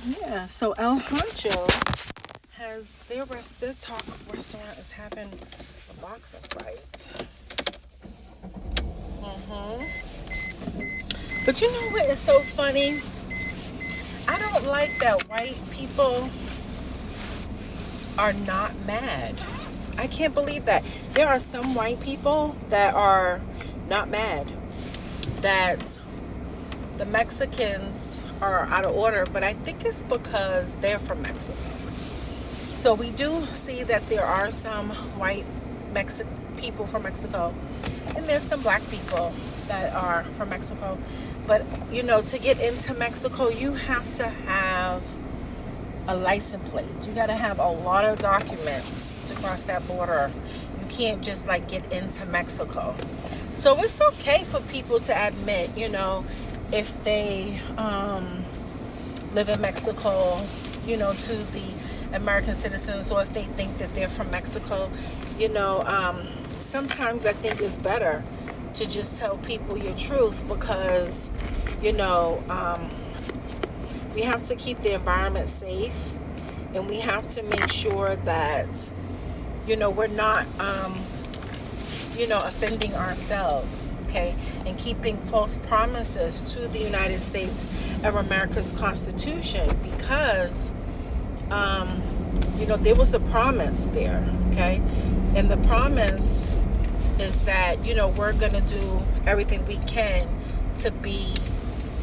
Yeah, so El Honcho has their talk restaurant is having a boxing fight. But you know what is so funny? I don't like that white people are not mad. I can't believe that. There are some white people that are not mad that the Mexicans are out of order, but I think it's because they're from Mexico. So we do see that there are some white people from Mexico, and there's some black people that are from Mexico. But to get into Mexico, you have to have a license plate. You got to have a lot of documents to cross that border. You can't just like get into Mexico. So it's okay for people to admit, if they live in Mexico, to the American citizens, or if they think that they're from Mexico. Sometimes I think it's better to just tell people your truth because, we have to keep the environment safe, and we have to make sure that, we're not, offending ourselves, okay, and keeping false promises to the United States of America's Constitution because, there was a promise there, okay, and the promise is that, we're going to do everything we can to be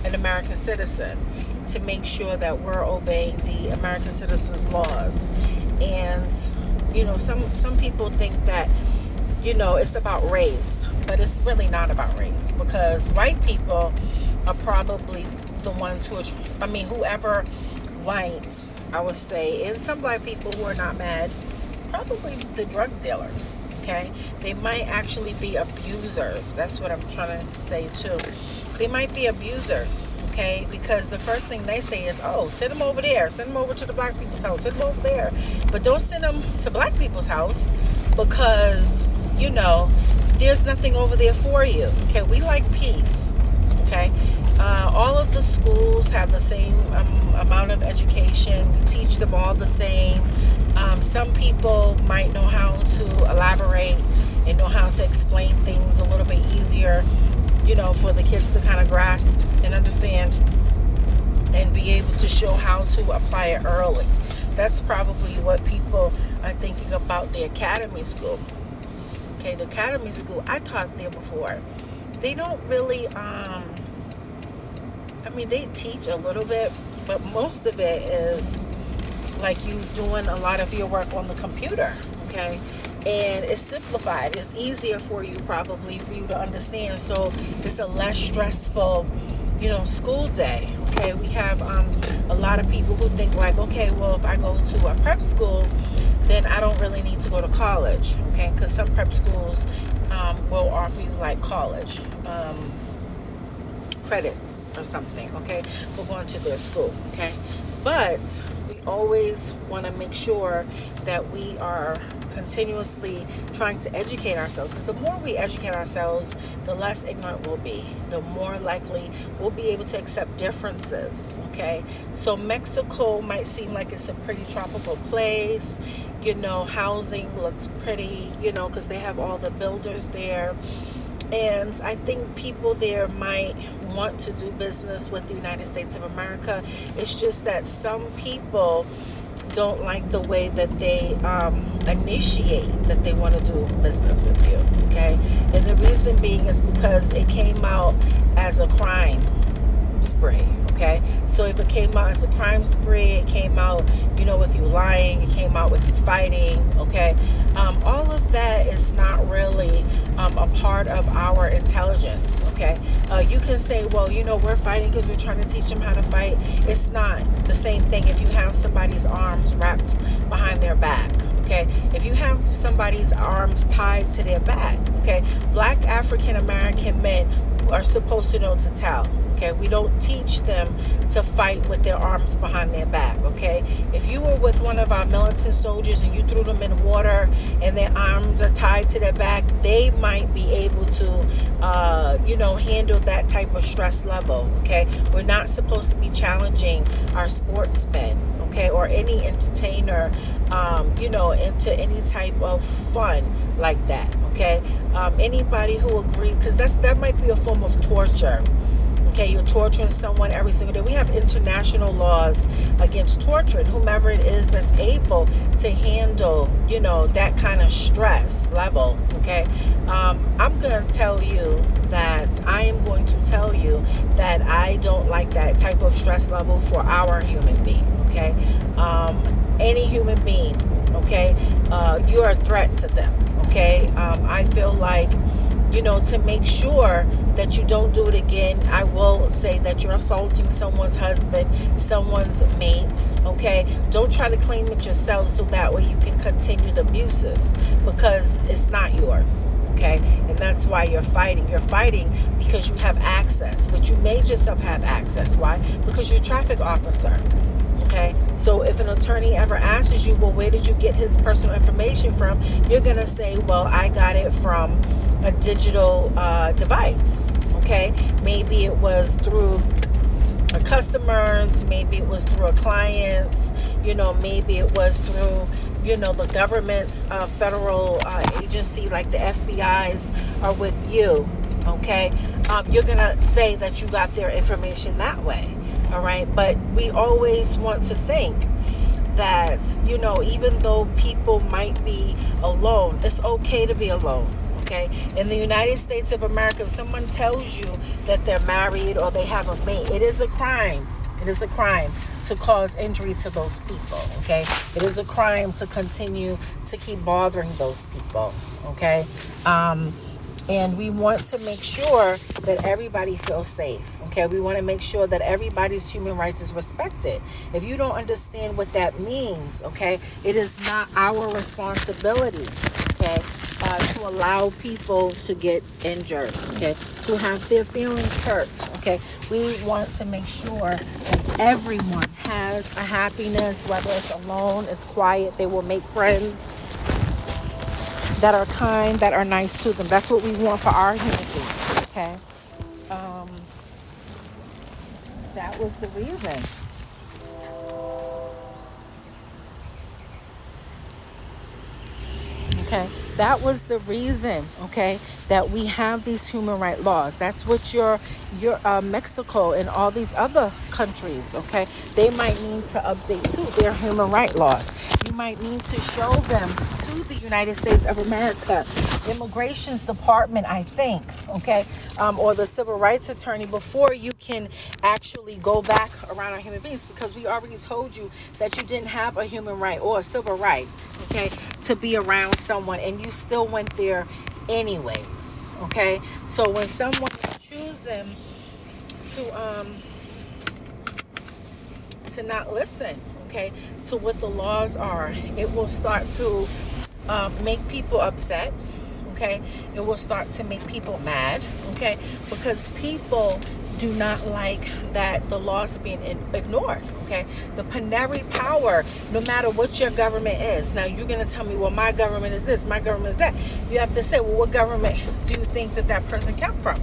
an American citizen, to make sure that we're obeying the American citizens' laws. And, some people think that, it's about race, but it's really not about race because white people are probably the ones whoever white, I would say, and some black people who are not mad, probably the drug dealers. Okay, they might actually be abusers. That's what I'm trying to say too. They might be abusers, okay, because the first thing they say is, oh, send them over there, send them over to the black people's house, send them over there, but don't send them to black people's house because, there's nothing over there for you. Okay, we like peace. Okay, all of the schools have the same amount of education. We teach them all the same. Some people might know how to elaborate and know how to explain things a little bit easier, for the kids to kind of grasp and understand and be able to show how to apply it early. That's probably what people are thinking about the academy school. Okay, the academy school, I taught there before. They don't really, they teach a little bit, but most of it is like you doing a lot of your work on the computer, okay? And it's simplified. It's easier for you probably for you to understand. So it's a less stressful, school day, okay? We have a lot of people who think like, okay, well, if I go to a prep school, then I don't really need to go to college, okay? Because some prep schools will offer you like college credits or something, okay, for going to their school, okay? But we always want to make sure that we are continuously trying to educate ourselves, because the more we educate ourselves, the less ignorant we'll be, the more likely we'll be able to accept differences, okay? So Mexico might seem like it's a pretty tropical place, housing looks pretty, because they have all the builders there, and I think people there might want to do business with the United States of America. It's just that some people don't like the way that they initiate that they want to do business with you, okay? And the reason being is because it came out as a crime spree, okay? So if it came out as a crime spree, it came out, with you lying, it came out with you fighting, okay? All of that is not really a part of our intelligence, okay? You can say, well, we're fighting because we're trying to teach them how to fight. It's not the same thing if you have somebody's arms wrapped behind their back, okay? If you have somebody's arms tied to their back, okay? Black African American men are supposed to know to tell, Okay, we don't teach them to fight with their arms behind their back. Okay, if you were with one of our militant soldiers and you threw them in water and their arms are tied to their back, they might be able to handle that type of stress level. Okay, we're not supposed to be challenging our sportsmen, okay, or any entertainer, into any type of fun like that. Okay, anybody who agrees, because that might be a form of torture. Okay, you're torturing someone every single day. We have international laws against torturing whomever it is that's able to handle, that kind of stress level. Okay, I'm going to tell you that I don't like that type of stress level for our human being. Okay, any human being. Okay, you're a threat to them. Okay, I feel like, to make sure that you don't do it again, I will say that you're assaulting someone's husband, someone's mate. Okay, don't try to claim it yourself so that way you can continue the abuses, because it's not yours. Okay, and that's why you're fighting. You're fighting because you have access, but you made yourself have access. Why? Because you're a traffic officer. Okay, so if an attorney ever asks you, well, where did you get his personal information from? You're gonna say, well, I got it from a digital device. Okay, maybe it was through a customers, maybe it was through a client's, maybe it was through the government's federal agency, like the FBI's are with you. Okay, you're gonna say that you got their information that way. All right, but we always want to think that even though people might be alone, it's okay to be alone. Okay, in the United States of America, if someone tells you that they're married or they have a mate, it is a crime. It is a crime to cause injury to those people. Okay, it is a crime to continue to keep bothering those people. Okay, and we want to make sure that everybody feels safe. Okay, we want to make sure that everybody's human rights is respected. If you don't understand what that means, okay, it is not our responsibility, okay, to allow people to get injured, okay, to have their feelings hurt. Okay, we want to make sure that everyone has a happiness, whether it's alone, it's quiet, they will make friends that are kind, that are nice to them. That's what we want for our human beings. Okay, that was the reason. Okay, that was the reason. Okay, that we have these human rights laws. That's what your Mexico and all these other countries. Okay, they might need to update too their human rights laws. You might need to show them to the United States of America, Immigration's Department, I think, okay, or the civil rights attorney, before you can actually go back around our human beings, because we already told you that you didn't have a human right or a civil right, okay, to be around someone, and you still went there anyways. Okay, so when someone is choosing to not listen, okay, to what the laws are, it will start to make people upset. Okay, it will start to make people mad. Okay, because people do not like that the laws are being ignored. Okay, the plenary power, no matter what your government is. Now you're going to tell me, well, my government is this, my government is that. You have to say, well, what government do you think that person came from?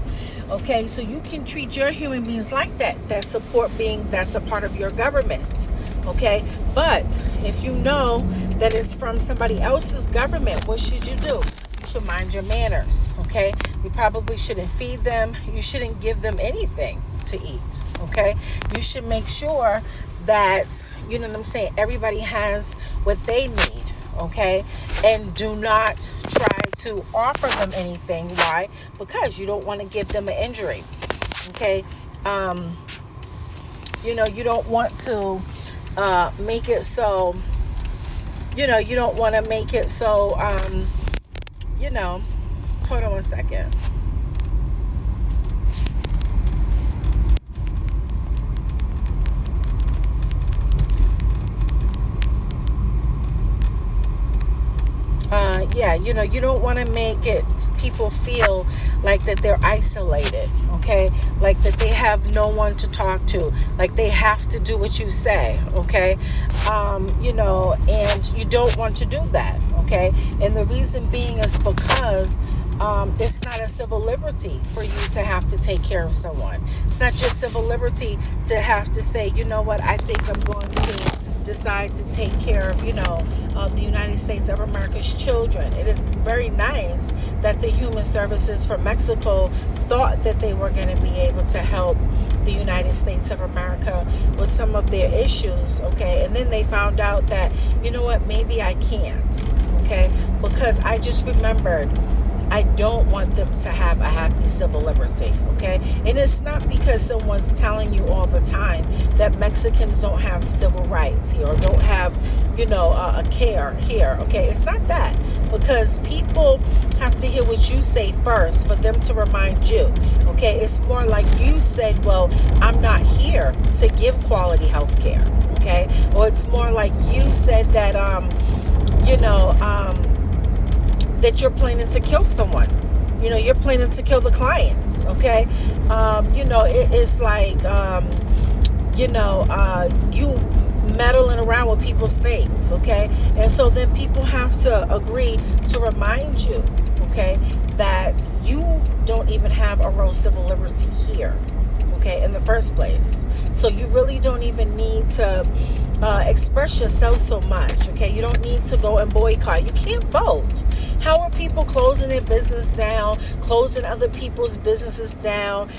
Okay, so you can treat your human beings like that support being that's a part of your government. Okay, but if you know that it's from somebody else's government, what should you do? You should mind your manners. Okay, you probably shouldn't feed them. You shouldn't give them anything to eat. Okay, you should make sure that, you know what I'm saying, everybody has what they need. Okay, and do not try to offer them anything. Why? Because you don't want to give them an injury. Okay, you don't want to make it so, you don't want to make it so, hold on one second. You don't want to make it people feel like that they're isolated, okay, like that they have no one to talk to, like they have to do what you say, okay, and you don't want to do that, okay, and the reason being is because it's not a civil liberty for you to have to take care of someone. It's not your civil liberty to have to say, you know what, I think I'm going to decide to take care of, the United States of America's children. It is very nice that the Human Services for Mexico thought that they were going to be able to help the United States of America with some of their issues, okay? And then they found out that, you know what, maybe I can't, okay? Because I just remembered I don't want them to have a happy civil liberty, okay? And it's not because someone's telling you all the time that Mexicans don't have civil rights here or don't have, a care here, okay? It's not that. Because people have to hear what you say first for them to remind you, okay? It's more like you said, well, I'm not here to give quality health care, okay? Or it's more like you said that, that you're planning to kill someone. You're planning to kill the clients, okay? It's like, you meddling around with people's things, okay? And so then people have to agree to remind you, okay, that you don't even have a real civil liberty here, okay, in the first place. So you really don't even need to express yourself so much, okay? You don't need to go and boycott. You can't vote. How are people closing their business down, closing other people's businesses down,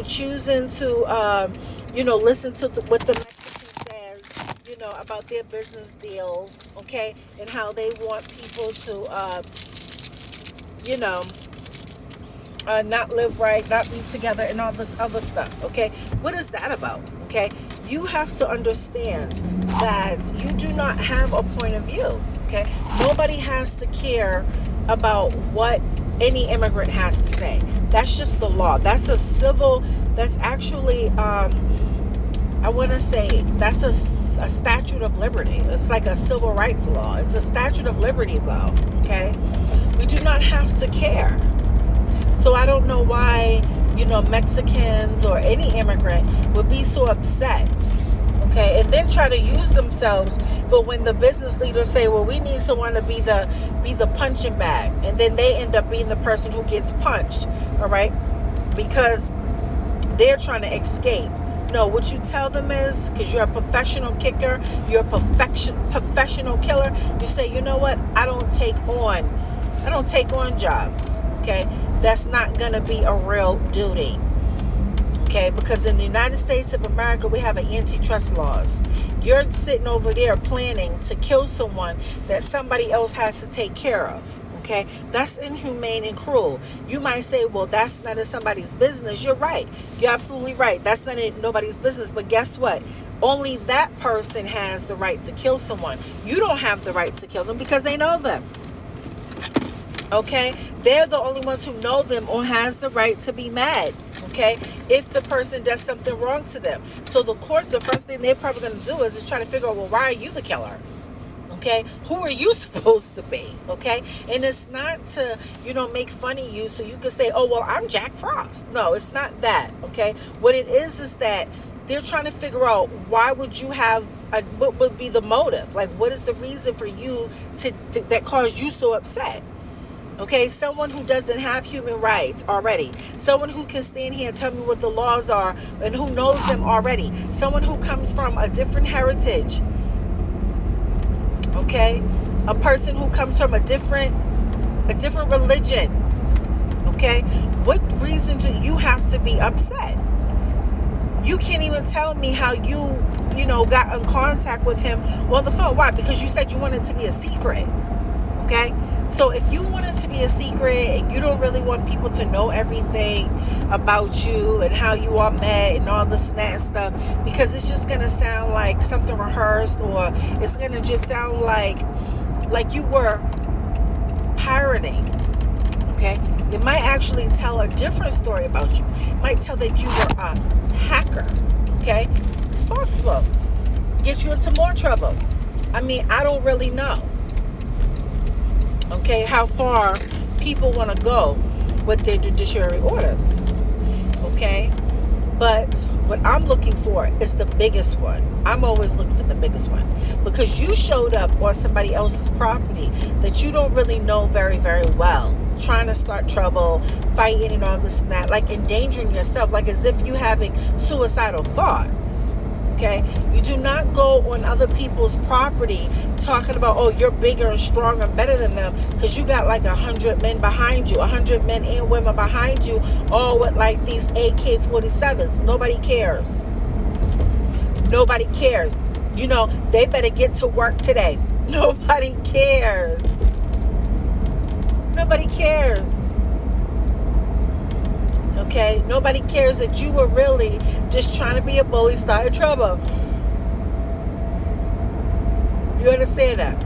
choosing to, listen to what the Mexican says, about their business deals, okay? And how they want people to, not live right, not be together, and all this other stuff, okay? What is that about, okay? You have to understand that you do not have a point of view, okay? Nobody has to care about what any immigrant has to say. That's just the law. That's actually, I want to say, that's a statute of liberty. It's like a civil rights law. It's a statute of liberty law, okay? We do not have to care. So I don't know why, Mexicans or any immigrant would be so upset, okay? And then try to use themselves for when the business leaders say, well, we need someone to be the punching bag. And then they end up being the person who gets punched, all right? Because they're trying to escape. No, what you tell them is, because you're a professional kicker, you're a professional killer, you say, you know what, I don't take on jobs, okay? That's not going to be a real duty, okay? Because in the United States of America, we have an antitrust laws. You're sitting over there planning to kill someone that somebody else has to take care of, okay? That's inhumane and cruel. You might say, well, that's none of somebody's business. You're right. You're absolutely right. That's none of nobody's business. But guess what? Only that person has the right to kill someone. You don't have the right to kill them because they know them. Okay? They're the only ones who know them or has the right to be mad. Okay? If the person does something wrong to them. So the courts, the first thing they're probably going to do is try to figure out, well, why are you the killer? Okay? Who are you supposed to be? Okay? And it's not to, make fun of you so you can say, oh, well, I'm Jack Frost. No, it's not that. Okay? What it is that they're trying to figure out why would you have, what would be the motive? Like, what is the reason for you to that caused you so upset? Okay, someone who doesn't have human rights already. Someone who can stand here and tell me what the laws are and who knows them already. Someone who comes from a different heritage. Okay? A person who comes from a different religion. Okay? What reason do you have to be upset? You can't even tell me how you got in contact with him on the phone. Why? Because you said you wanted it to be a secret. Okay? So if you want it to be a secret and you don't really want people to know everything about you and how you all met and all this and that and stuff, because it's just going to sound like something rehearsed, or it's going to just sound like you were pirating, okay? It might actually tell a different story about you. It might tell that you were a hacker, okay? It's possible. Get you into more trouble. I mean, I don't really know. Okay, how far people want to go with their judiciary orders. Okay? But what I'm looking for is the biggest one. I'm always looking for the biggest one. Because you showed up on somebody else's property that you don't really know very, very well. Trying to start trouble, fighting and all this and that. Like endangering yourself. Like as if you having suicidal thoughts. Okay? You do not go on other people's property talking about, oh, you're bigger and stronger and better than them because you got like 100 men behind you, 100 men and women behind you, all with like these AK-47s. Nobody cares. Nobody cares. You know, they better get to work today. Nobody cares. Nobody cares. Okay? Nobody cares that you were really just trying to be a bully, starting trouble. You understand that?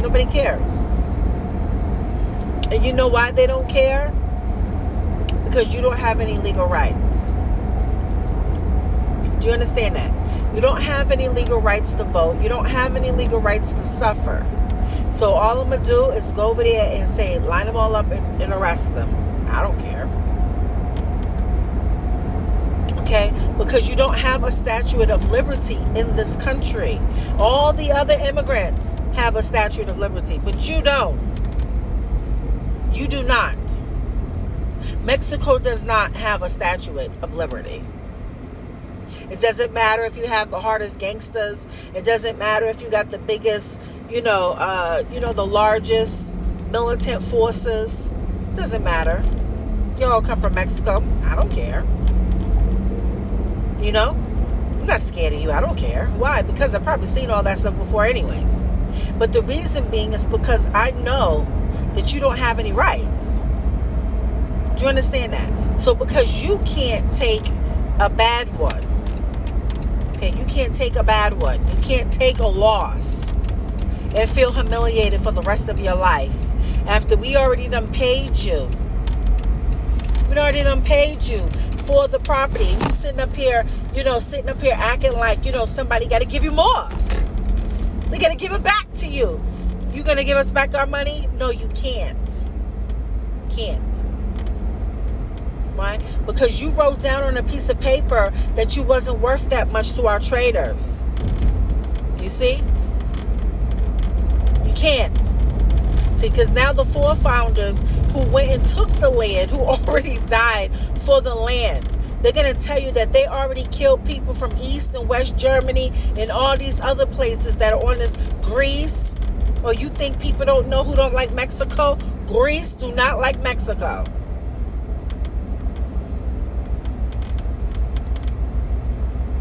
Nobody cares. And you know why they don't care? Because you don't have any legal rights. Do you understand that? You don't have any legal rights to vote. You don't have any legal rights to suffer. So all I'm going to do is go over there and say, line them all up and arrest them. I don't care. Okay? Because you don't have a statute of liberty in this country. All the other immigrants have a statute of liberty, but you don't. You do not. Mexico does not have a statute of liberty. It doesn't matter if you have the hardest gangsters. It doesn't matter if you got the biggest, the largest militant forces. It doesn't matter. You all come from Mexico. I don't care. You know? I'm not scared of you. I don't care. Why? Because I've probably seen all that stuff before anyways. But the reason being is because I know that you don't have any rights. Do you understand that? So because you can't take a bad one. Okay, you can't take a bad one. You can't take a loss and feel humiliated for the rest of your life after we already done paid you. We already done paid you for the property. And you sitting up here acting like, somebody got to give you more. They got to give it back to you. You going to give us back our money? No, you can't. Can't. Why? Because you wrote down on a piece of paper that you wasn't worth that much to our traders. You see? You can't. See, because now the forefounders who went and took the land, who already died for the land, they're going to tell you that they already killed people from East and West Germany and all these other places that are on this Greece. Or you think people don't know who don't like Mexico? Greece do not like Mexico.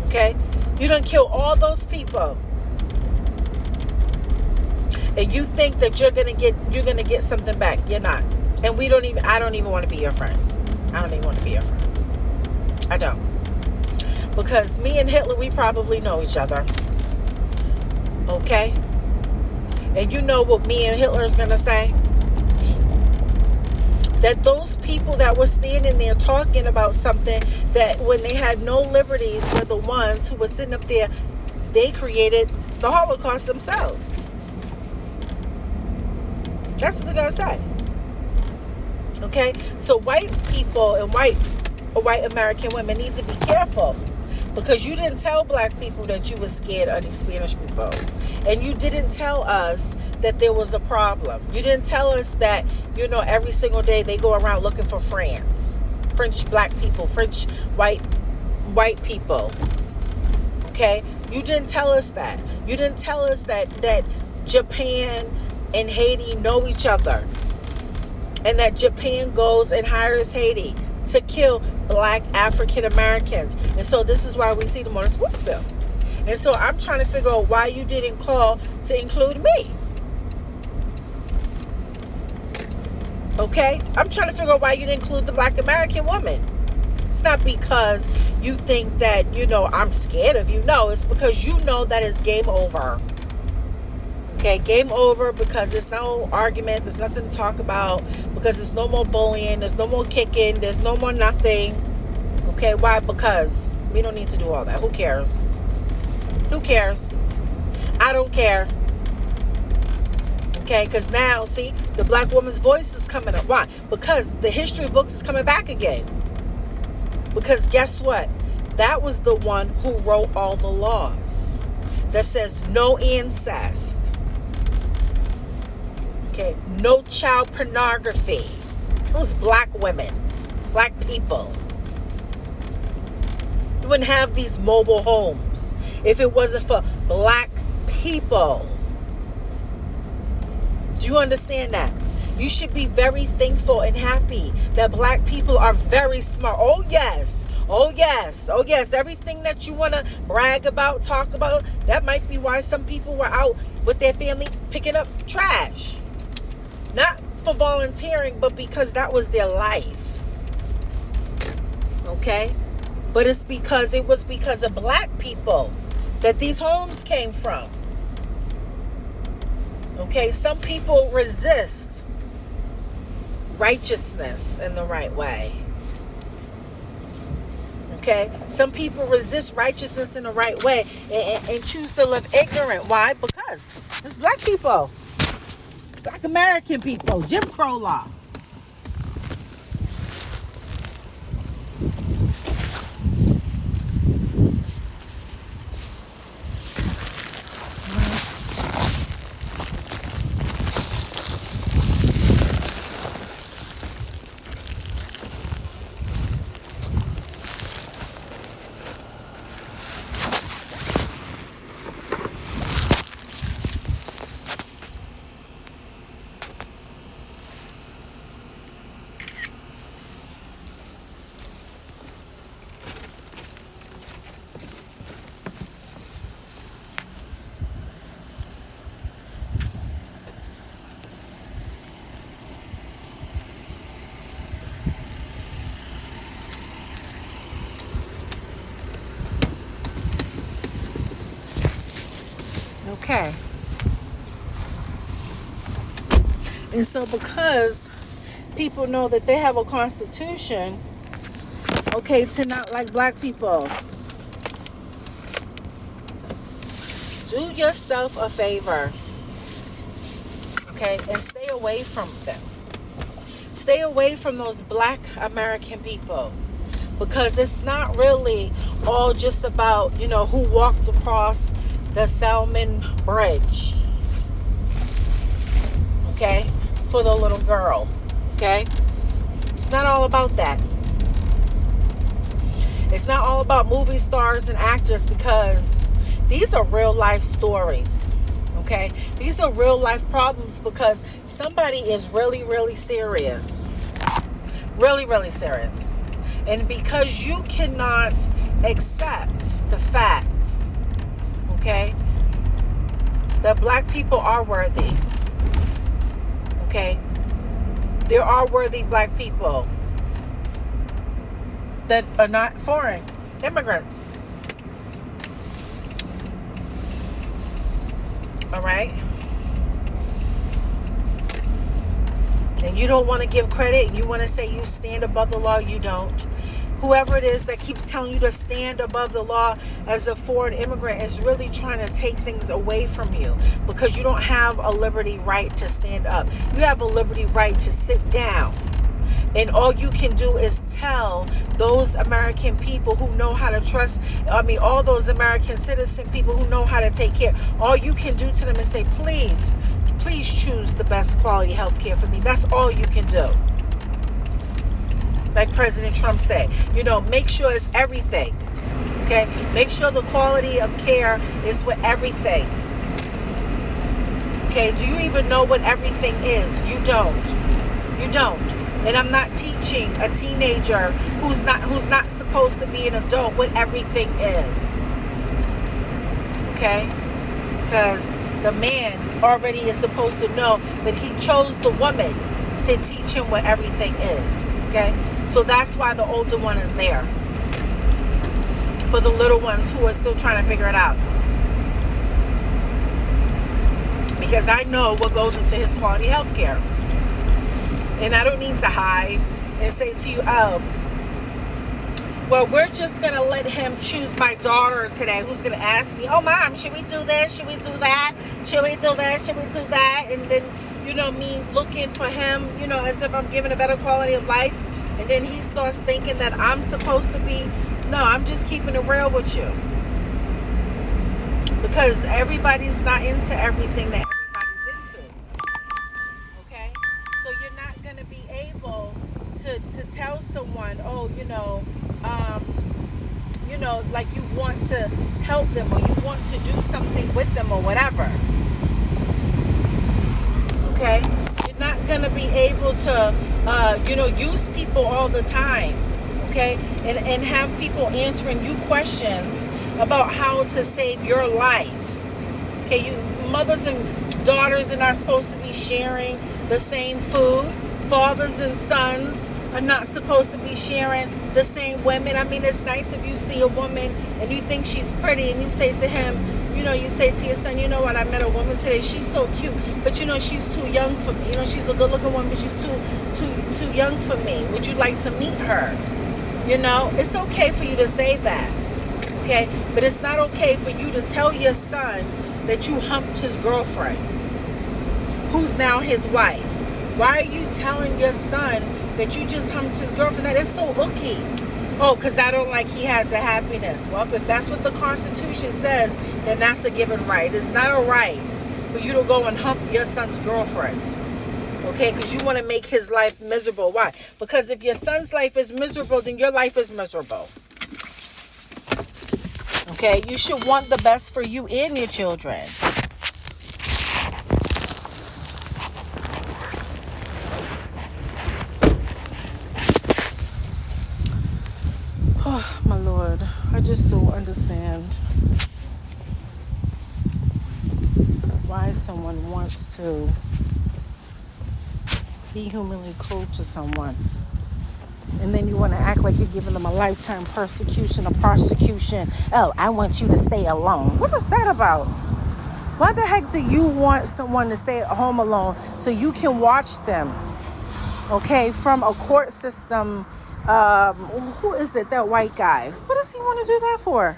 Okay? You done kill all those people. And you think that you're gonna get something back. You're not. And I don't even want to be your friend. I don't even want to be your friend. I don't. Because me and Hitler, we probably know each other. Okay? And you know what me and Hitler is gonna say? That those people that were standing there talking about something that when they had no liberties were the ones who were sitting up there, they created the Holocaust themselves. That's what they're going to say. Okay? So white people and white American women need to be careful. Because you didn't tell black people that you were scared of these Spanish people. And you didn't tell us that there was a problem. You didn't tell us that, every single day they go around looking for French black people, French white people. Okay? You didn't tell us that. You didn't tell us that Japan and Haiti know each other. And that Japan goes and hires Haiti to kill black African Americans. And so this is why we see them on a sports field. And so I'm trying to figure out why you didn't call to include me. Okay? I'm trying to figure out why you didn't include the black American woman. It's not because you think that, I'm scared of you. No, it's because you know that it's game over. Okay, game over because there's no argument. There's nothing to talk about because there's no more bullying. There's no more kicking. There's no more nothing. Okay, why? Because we don't need to do all that. Who cares? Who cares? I don't care. Okay, because now, see, The black woman's voice is coming up. Why? Because the history books is coming back again. Because guess what? That was the one who wrote all the laws that says no incest. Okay, no child pornography. Those black women, black people. You wouldn't have these mobile homes if it wasn't for black people. Do you understand that? You should be very thankful and happy that black people are very smart. Oh yes. Oh yes. Oh yes. Everything that you want to brag about, talk about, that might be why some people were out with their family picking up trash. Not for volunteering, but because that was their life. Okay? But it was because of black people that these homes came from. Okay? Some people resist righteousness in the right way. Okay? Some people resist righteousness in the right way and choose to live ignorant. Why? Because it's black people. Black American people. Jim Crow law. Okay. And so because people know that they have a constitution, okay, to not like black people, do yourself a favor, okay, and stay away from them. Stay away from those black American people, because it's not really all just about, who walked across the Selman Bridge, okay, for the little girl, okay? It's not all about that. It's not all about movie stars and actors, because these are real life stories, okay? These are real life problems, because somebody is really, really serious. Really, really serious. And because you cannot accept the fact, okay, that black people are worthy. Okay? There are worthy black people that are not foreign immigrants. Alright? And you don't want to give credit. You want to say you stand above the law. You don't. Whoever it is that keeps telling you to stand above the law as a foreign immigrant is really trying to take things away from you, because you don't have a liberty right to stand up. You have a liberty right to sit down. And all you can do is tell those American people who know how to trust, all those American citizen people who know how to take care. All you can do to them is say, please choose the best quality health care for me. That's all you can do. Like President Trump said, make sure it's everything. Okay? Make sure the quality of care is with everything. Okay? Do you even know what everything is? You don't. You don't. And I'm not teaching a teenager who's not supposed to be an adult what everything is. Okay? Because the man already is supposed to know that he chose the woman to teach him what everything is. Okay? So that's why the older one is there. For the little ones who are still trying to figure it out. Because I know what goes into his quality health care. And I don't need to hide and say to you, well, we're just going to let him choose my daughter today, who's going to ask me, oh, Mom, should we do this? Should we do that? Should we do this? Should we do that? And then me looking for him, as if I'm giving a better quality of life. And then he starts thinking that I'm supposed to be. No, I'm just keeping it real with you. Because everybody's not into everything that everybody's into. Okay? So you're not going to be able to tell someone, oh, like you want to help them or you want to do something with them or whatever. Okay? You're not going to be able to, use people all the time. Okay? And have people answering you questions about how to save your life. Okay? Mothers and daughters are not supposed to be sharing the same food. Fathers and sons are not supposed to be sharing the same women. I mean, it's nice if you see a woman and you think she's pretty and you say to him, you say to your son, you know what, I met a woman today, she's so cute, but she's too young for me. She's a good looking woman, but she's too young for me. Would you like to meet her? It's okay for you to say that. Okay? But it's not okay for you to tell your son that you humped his girlfriend, who's now his wife. Why are you telling your son that you just humped his girlfriend? That is so icky. Oh, because I don't like he has a happiness. Well, if that's what the Constitution says, then that's a given right. It's not a right for you to go and hump your son's girlfriend. Okay? Because you want to make his life miserable. Why? Because if your son's life is miserable, then your life is miserable. Okay? You should want the best for you and your children. Oh, my Lord. I just don't understand why someone wants to be humanly cruel to someone. And then you want to act like you're giving them a lifetime persecution or prosecution. Oh, I want you to stay alone. What is that about? Why the heck do you want someone to stay at home alone so you can watch them? Okay, from a court system. Who is it? That white guy. What does he want to do that for?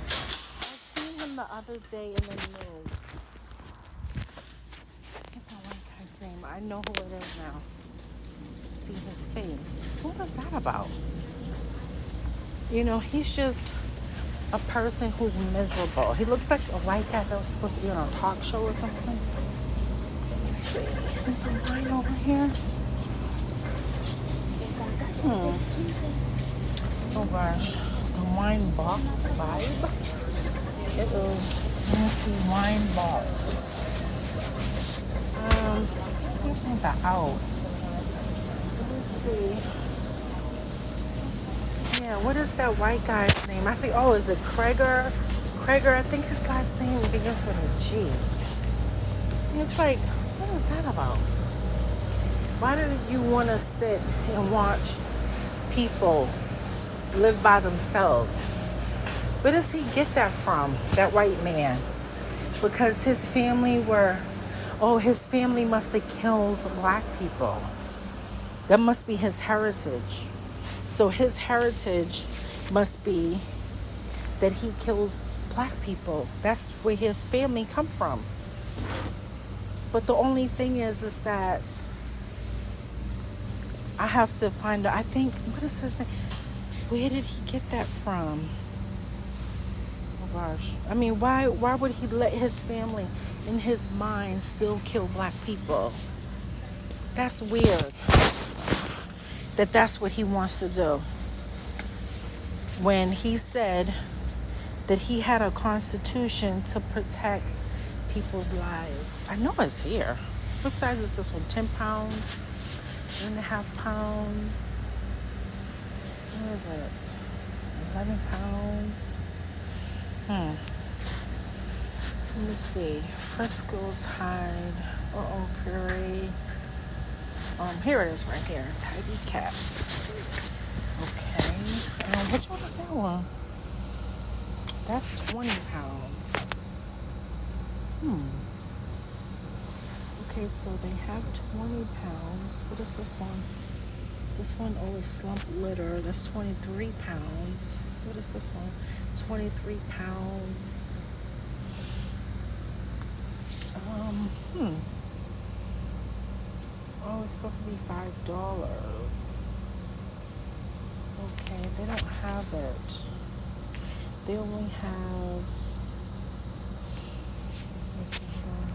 I seen him the other day in the news. Get that white guy's name. I know who it is now. See his face. What was that about? He's just a person who's miserable. He looks like a white guy that was supposed to be on a talk show or something. Let's see. Is the wine over here? Oh gosh. The wine box vibe. It is. Let me see. Wine box. These ones are out. See. Yeah, what is that white guy's name? I think, is it Kreger? Kreger, I think his last name begins with a G. And it's like, what is that about? Why do you want to sit and watch people live by themselves? Where does he get that from, that white man? Because his family his family must have killed black people. That must be his heritage. So his heritage must be that he kills black people. That's where his family come from. But the only thing is that I have to find out. I think, what is his name? Where did he get that from? Oh gosh. I mean, why would he let his family in his mind still kill black people? That's weird. That's what he wants to do. When he said that he had a constitution to protect people's lives. I know it's here. What size is this one? 10 pounds? 8.5 pounds? What is it? 11 pounds? Let me see. Frisco Tide. Puree. Here it is right here. Tidy Cats. Okay. Which one is that one? That's 20 pounds. Okay, so they have 20 pounds. What is this one? This one, is Slump Litter. That's 23 pounds. What is this one? 23 pounds. Hmm. Oh, it's supposed to be $5. Okay, they don't have it. They only have. Let's see here.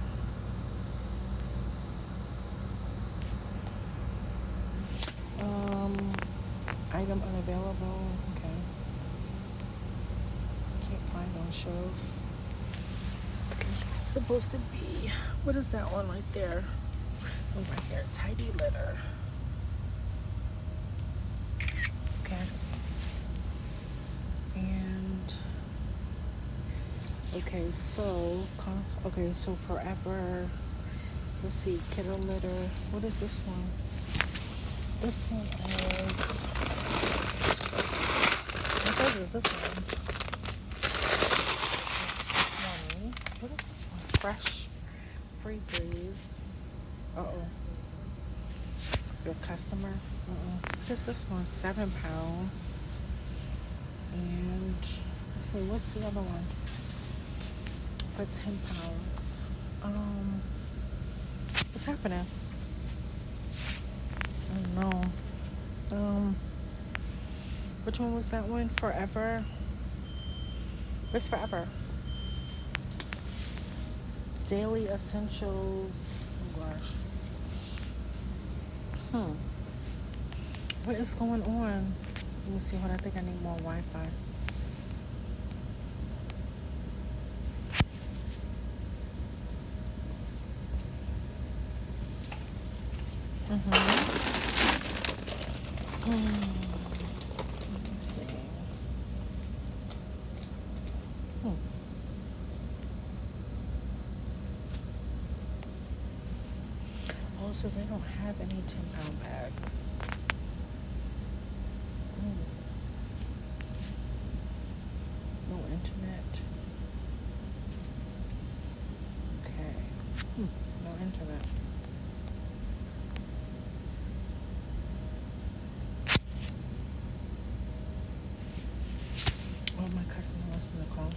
Item unavailable. Okay. Can't find on shelf. Okay. It's supposed to be. What is that one right there? Oh, right here. Tidy litter. Okay. And okay, so forever. Let's see, kiddo litter. What is this one? This one is. What is this one? It's 20. What is this one? Fresh, free breeze. Uh-oh. Your customer. What is this one? £7. And let's see, what's the other one? For £10. What's happening? I don't know. Which one was that one? Forever. Where's Forever? Daily essentials. Oh gosh. What is going on? Let me see. What I think I need more Wi-Fi. Let me see. Also, they don't have any 10-pound bags. No internet. Okay. No internet. Oh, my customer wants me to call him.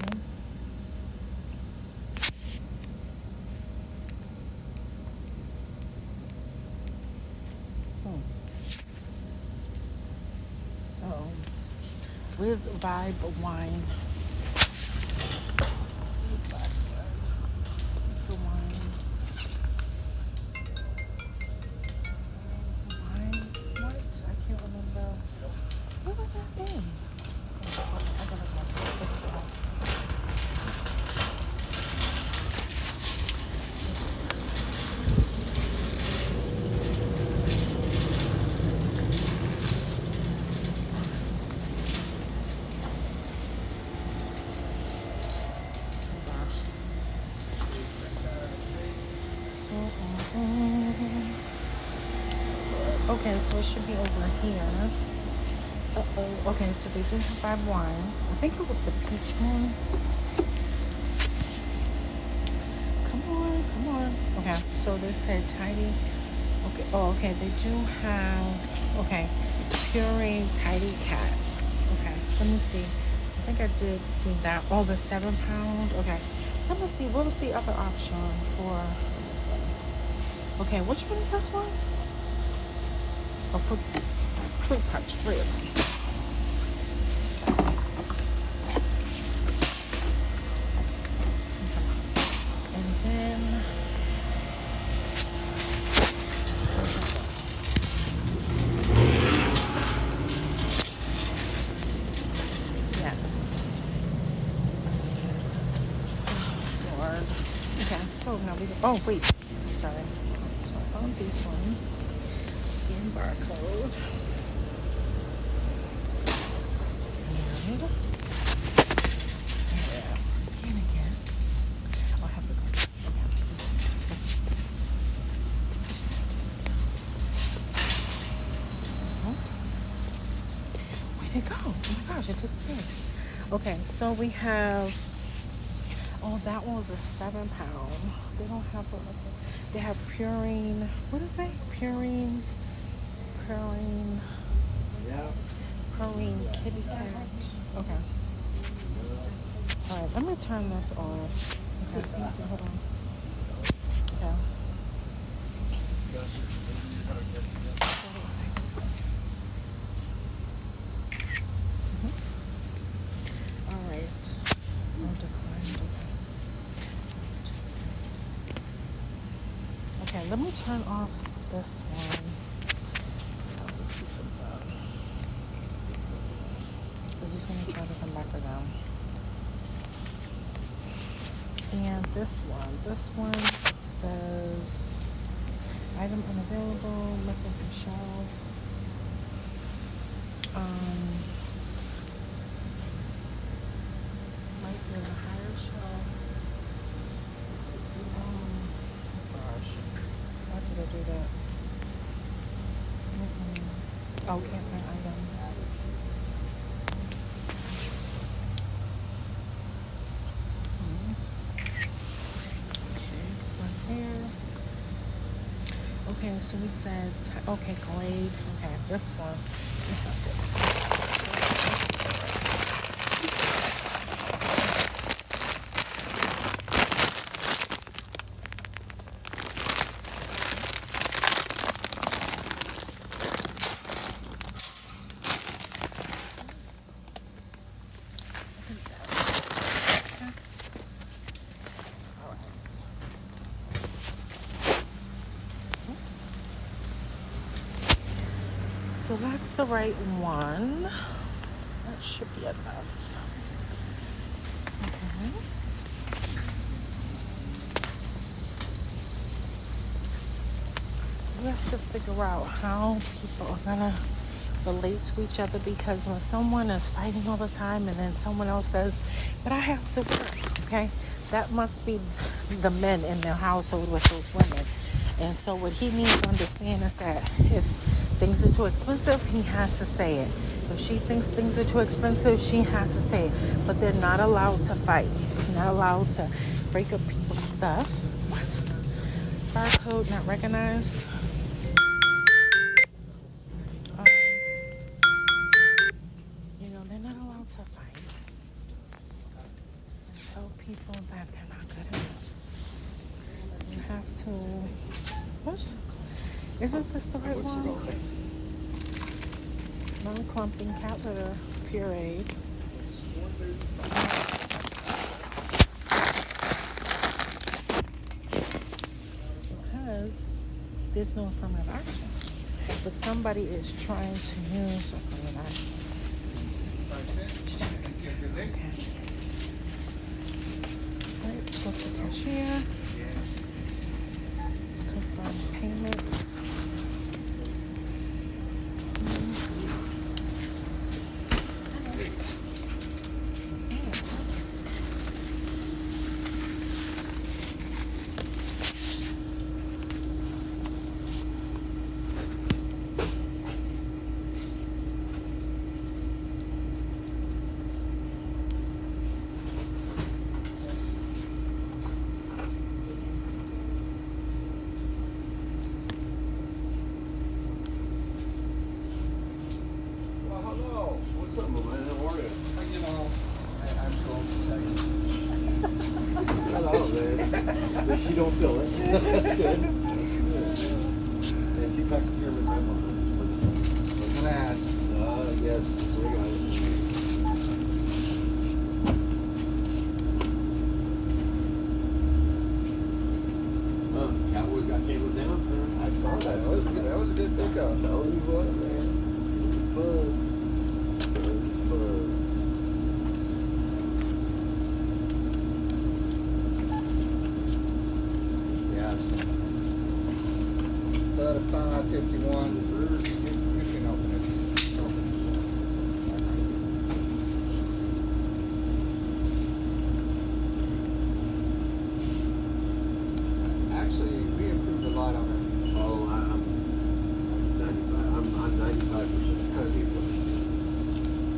Uh-oh. Where's Vibe Wine? Where's the wine? Wine? What? I can't remember. What would that be? I gotta go fix it up. Okay, so it should be over here. Okay, so they do have Vibe Wine. I think it was the peach one. Come on. Okay, so they said tidy. Okay, okay, they do have, okay, Puree Tidy Cats. Okay, let me see. I think I did see that. Oh, the £7. Okay, let me see. What was the other option for, let me see. Okay, which one is this one? Oh, fruit punch, 3 of them. And then yes. Oh, Lord. Okay, so now we go. Oh wait, sorry. So I found these ones. Scan barcode. And yeah, scan again. I'll have to go. Okay, let's see. What's this? Where'd it go? Oh my gosh, it disappeared. Okay, so we have. Oh, that one was a £7. They don't have a. They have Purine. What is that? Purine Kitty Cat. Okay. Alright, let me turn this off. Okay, let me see, hold on. Okay. All right. No declined. Okay, let me turn off this one. Let's see something. Is this going to try to come back or down? And this one says item unavailable, message from shelf. Might be on a higher shelf. Gosh, why did I do that? Oh, can't find item. Okay, right there. Okay, so we said, okay, Glade. Okay, this one. We have this one. So that's the right one. That should be enough. Okay. So we have to figure out how people are gonna relate to each other, because when someone is fighting all the time and then someone else says, but I have to work, okay? That must be the men in their household with those women. And so what he needs to understand is that if things are too expensive, he has to say it. If she thinks things are too expensive, she has to say it. But they're not allowed to fight. They're not allowed to break up people's stuff. What? Barcode not recognized. They're not allowed to fight and tell people that they're not good enough. You have to. What? Isn't this the right one? Non-clumping cat litter pureed. Because there's no affirmative action. But somebody is trying to use affirmative action. Okay. Alright, let's go to cashier. Confirm payments. At least you don't feel it. That's good. And two packs of beer with my mom. I'm gonna ask. Yes, I got it. Cowboys got cabled down. I saw that. That was good. That was a good pickup. I'm telling you what, man. Fun. Yeah. 551. You can open it. Actually, we improved a lot on it. Oh, I'm 95. I'm 95% happy with it.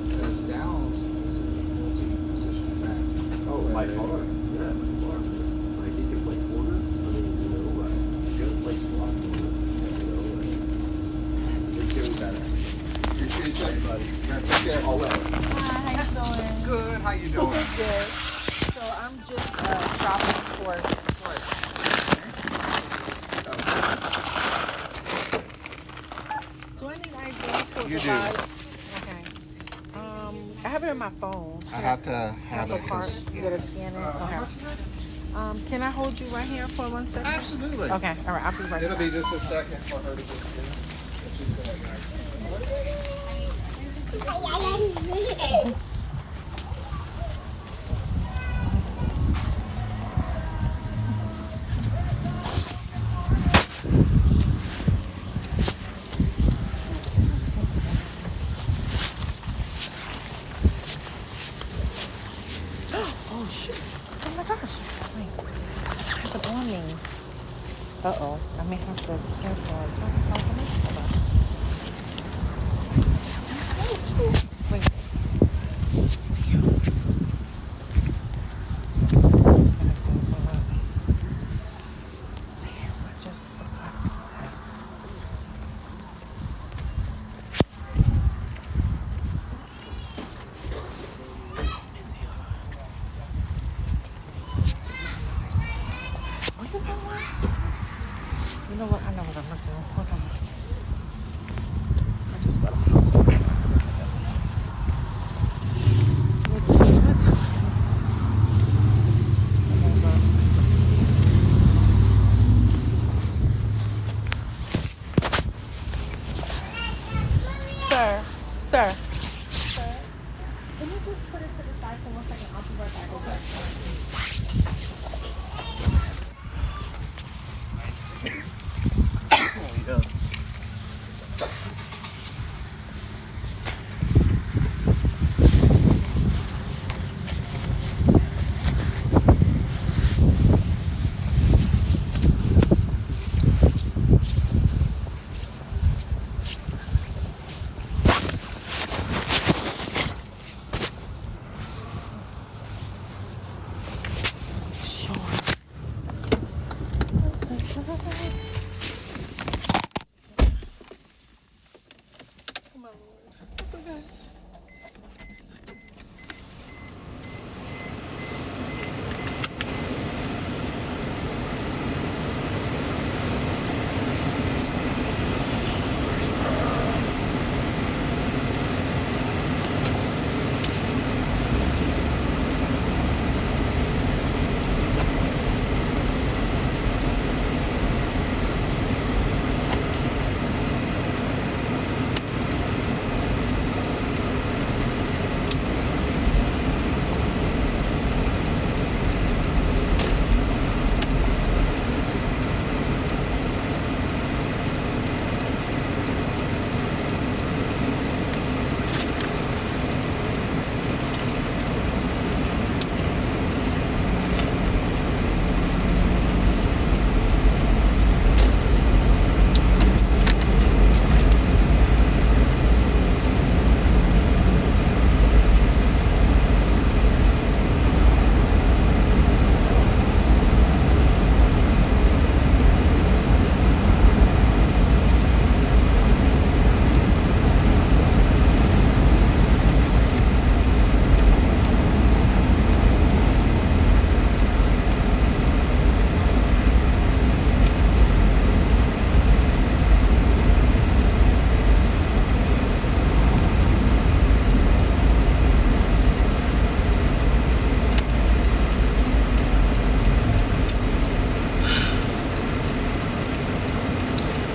Because Downs is a multi-position back. Oh, by far. Yeah, by far. Like, he can play corner. I mean, good play slot corner. It's good, badass. Appreciate you, buddy. Take care. All well. Hi, how you doing? Good. How you doing? Good. So I'm just shopping for You the do. lights? Okay. I have it in my phone. I have to have Apple it Card. 'cause- You gotta scan it. Okay. Can I hold you right here for 1 second? Absolutely. Okay. All right. I'll be right It'll back. be just a second for her to get here. She's gonna Oh shoot! Oh my gosh! Wait, I have it on me. Uh-oh. I may have to cancel it. Hold on. Oh shoot! Wait. Damn. I'm just gonna cancel it. Damn! I just forgot that. Is it on? Oh, you know what? You know what? I know what I'm gonna do. Hold on. I just gotta pause for 1 second. Let's see. What's up? So hold on. Sir. Can you just put it to the side for 1 second? I'll be right back. Okay. go. Sure. Come on, Lord. It's okay. It's not good.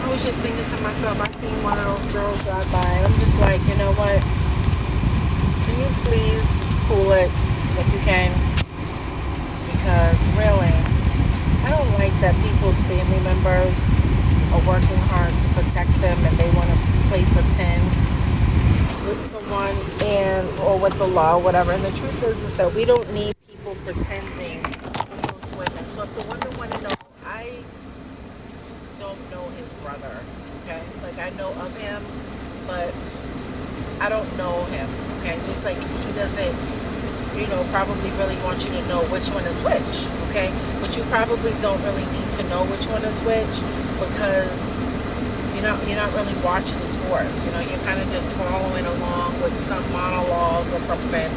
I was just thinking to myself, I seen one of those girls drive by, and I'm just like, you know what? Can you please cool it if you can? Because really, I don't like that people's family members are working hard to protect them and they want to play pretend with someone or with the law or whatever. And the truth is that we don't need people pretending with those women. So if the women want to know, I don't know his brother, okay? Like, I know of him, but I don't know him, okay? Just like he doesn't, probably really want you to know which one is which, okay? But you probably don't really need to know which one is which because you're not really watching the sports, you're kind of just following along with some monologue or something.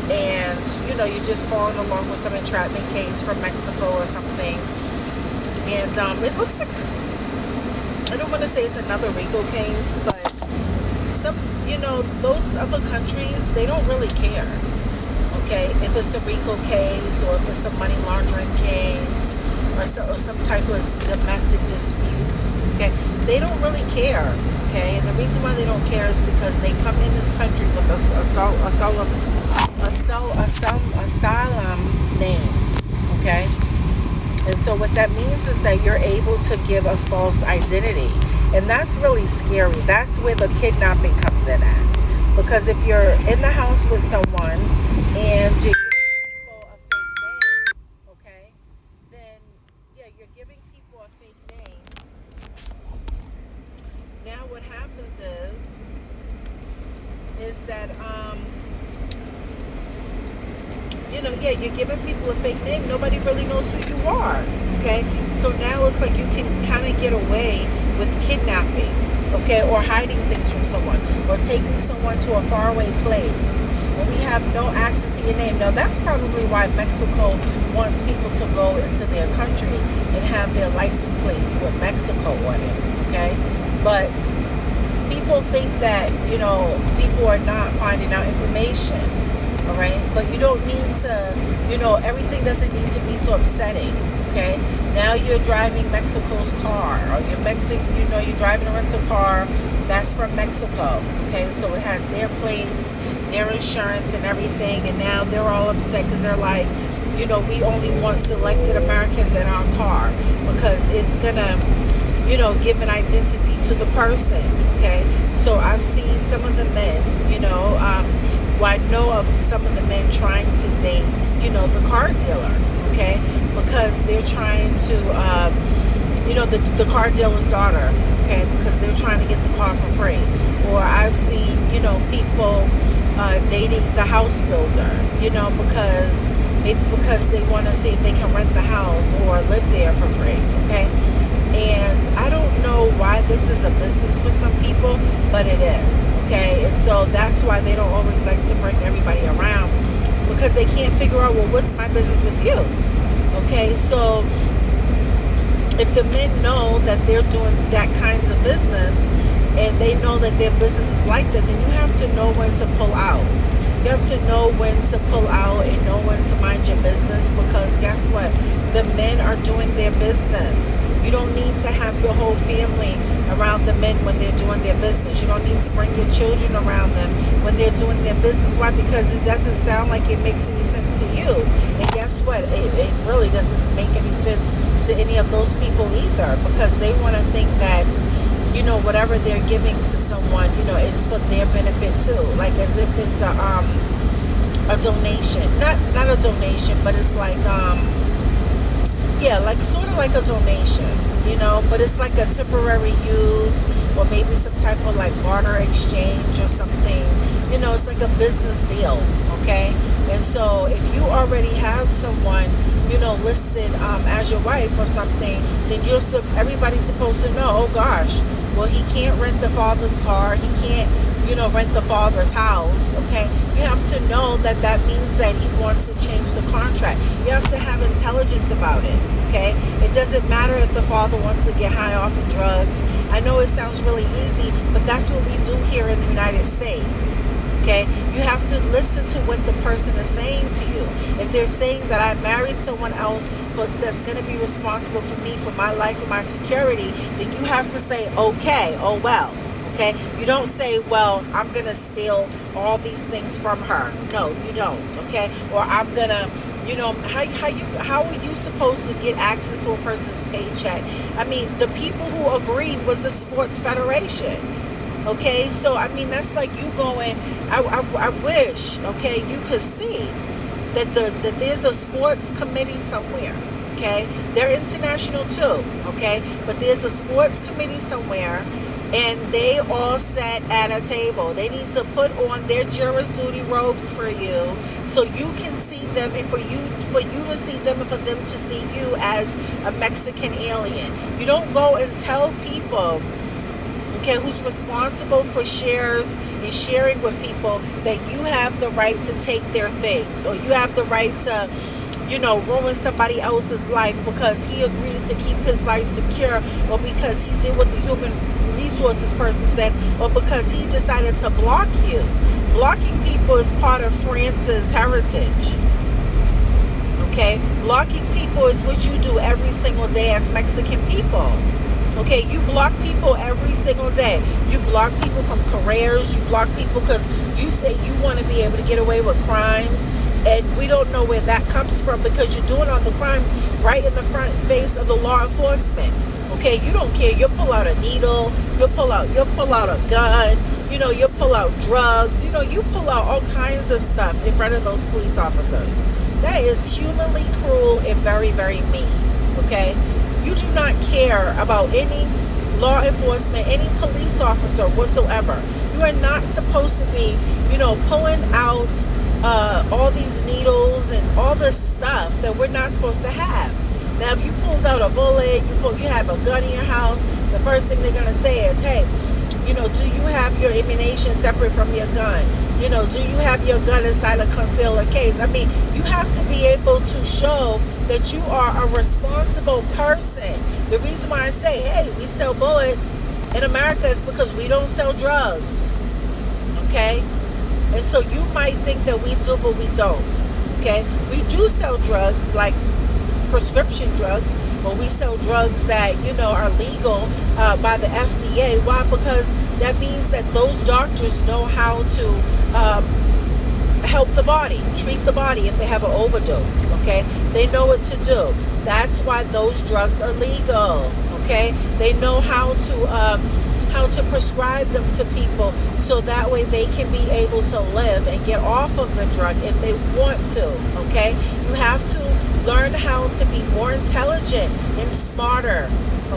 And, you're just following along with some entrapment case from Mexico or something. And it looks like, I don't want to say it's another RICO case, but some, those other countries, they don't really care. Okay, if it's a RICO case or if it's a money laundering case or some type of domestic dispute, okay, they don't really care. Okay, and the reason why they don't care is because they come in this country with asylum names. Okay, and so what that means is that you're able to give a false identity, and that's really scary. That's where the kidnapping comes in at, because if you're in the house with someone and you're giving people a fake name, okay, then yeah, you're giving people a fake name. Now what happens is that yeah, you're giving people a fake name. Nobody really knows who you are. Okay, so now it's like you can kind of get away with kidnapping, okay, or hiding things from someone, or taking someone to a faraway place when we have no access to your name. Now that's probably why Mexico wants people to go into their country and have their license plates with Mexico on it. Okay, but people think that people are not finding out information. All right, but you don't need to, everything doesn't need to be so upsetting. Okay, now you're driving Mexico's car, or you're driving a rental car that's from Mexico. Okay, so it has their plates, their insurance, and everything, and now they're all upset because they're like, we only want selected Americans in our car because it's gonna, give an identity to the person. Okay, so I've seen some of the men, I know of some of the men trying to date, the car dealer, okay, because they're trying to, the car dealer's daughter, okay, because they're trying to get the car for free. Or I've seen, people dating the house builder, because they want to see if they can rent the house or live there for free, okay. And I don't know why this is a business for some people, but it is, okay? And so that's why they don't always like to bring everybody around, because they can't figure out, well, what's my business with you? Okay, so if the men know that they're doing that kinds of business and they know that their business is like that, then you have to know when to pull out. You have to know when to pull out and know when to mind your business, because guess what? The men are doing their business. You don't need to have your whole family around the men when they're doing their business. You don't need to bring your children around them when they're doing their business. Why? Because it doesn't sound like it makes any sense to you. And guess what? It really doesn't make any sense to any of those people either, because they want to think that, whatever they're giving to someone, is for their benefit too. Like as if it's a donation. Not a donation, but it's like, like sort of like a donation, but it's like a temporary use, or maybe some type of like barter exchange or something. It's like a business deal, okay? And so if you already have someone, listed as your wife or something, then everybody's supposed to know, oh gosh, well, he can't rent the father's car, he can't, rent the father's house, okay? You have to know that means that he wants to change the contract. You have to have intelligence about it, okay? It doesn't matter if the father wants to get high off of drugs. I know it sounds really easy, but that's what we do here in the United States, okay? You have to listen to what the person is saying to you. If they're saying that I married someone else that's going to be responsible for me, for my life, for my security, then you have to say, okay, oh well. Okay, you don't say, well, I'm gonna steal all these things from her. No, you don't. Okay, or I'm gonna, how are you supposed to get access to a person's paycheck? I mean, the people who agreed was the Sports Federation. Okay, so I mean, that's like you going. I wish, okay, you could see that there's a sports committee somewhere. Okay, they're international too. Okay, but there's a sports committee somewhere. And they all sat at a table. They need to put on their juris duty robes for you, so you can see them, and for you to see them, and for them to see you as a Mexican alien. You don't go and tell people, okay, who's responsible for shares and sharing with people, that you have the right to take their things, or you have the right to, ruin somebody else's life because he agreed to keep his life secure, or because he did what the human resources person said, or because he decided to block you. Blocking people is part of France's heritage. Okay? Blocking people is what you do every single day as Mexican people. Okay? You block people every single day. You block people from careers. You block people because you say you want to be able to get away with crimes. And we don't know where that comes from because you're doing all the crimes right in the front face of the law enforcement. Okay? You don't care. You'll pull out a needle. You'll pull out a gun. You pull out drugs. You pull out all kinds of stuff in front of those police officers. That is humanly cruel and very, very mean. Okay? You do not care about any law enforcement, any police officer whatsoever. You are not supposed to be, pulling out all these needles and all this stuff that we're not supposed to have. Now, if you pulled out a bullet, you have a gun in your house, the first thing they're going to say is, hey, do you have your ammunition separate from your gun? Do you have your gun inside a concealed case? I mean, you have to be able to show that you are a responsible person. The reason why I say, hey, we sell bullets in America is because we don't sell drugs. Okay? And so you might think that we do, but we don't. Okay? We do sell drugs, like prescription drugs, but we sell drugs that, are legal by the FDA. Why? Because that means that those doctors know how to help the body, treat the body if they have an overdose. Okay? They know what to do. That's why those drugs are legal. Okay? They know how to prescribe them to people so that way they can be able to live and get off of the drug if they want to. Okay? You have to learn how to be more intelligent and smarter.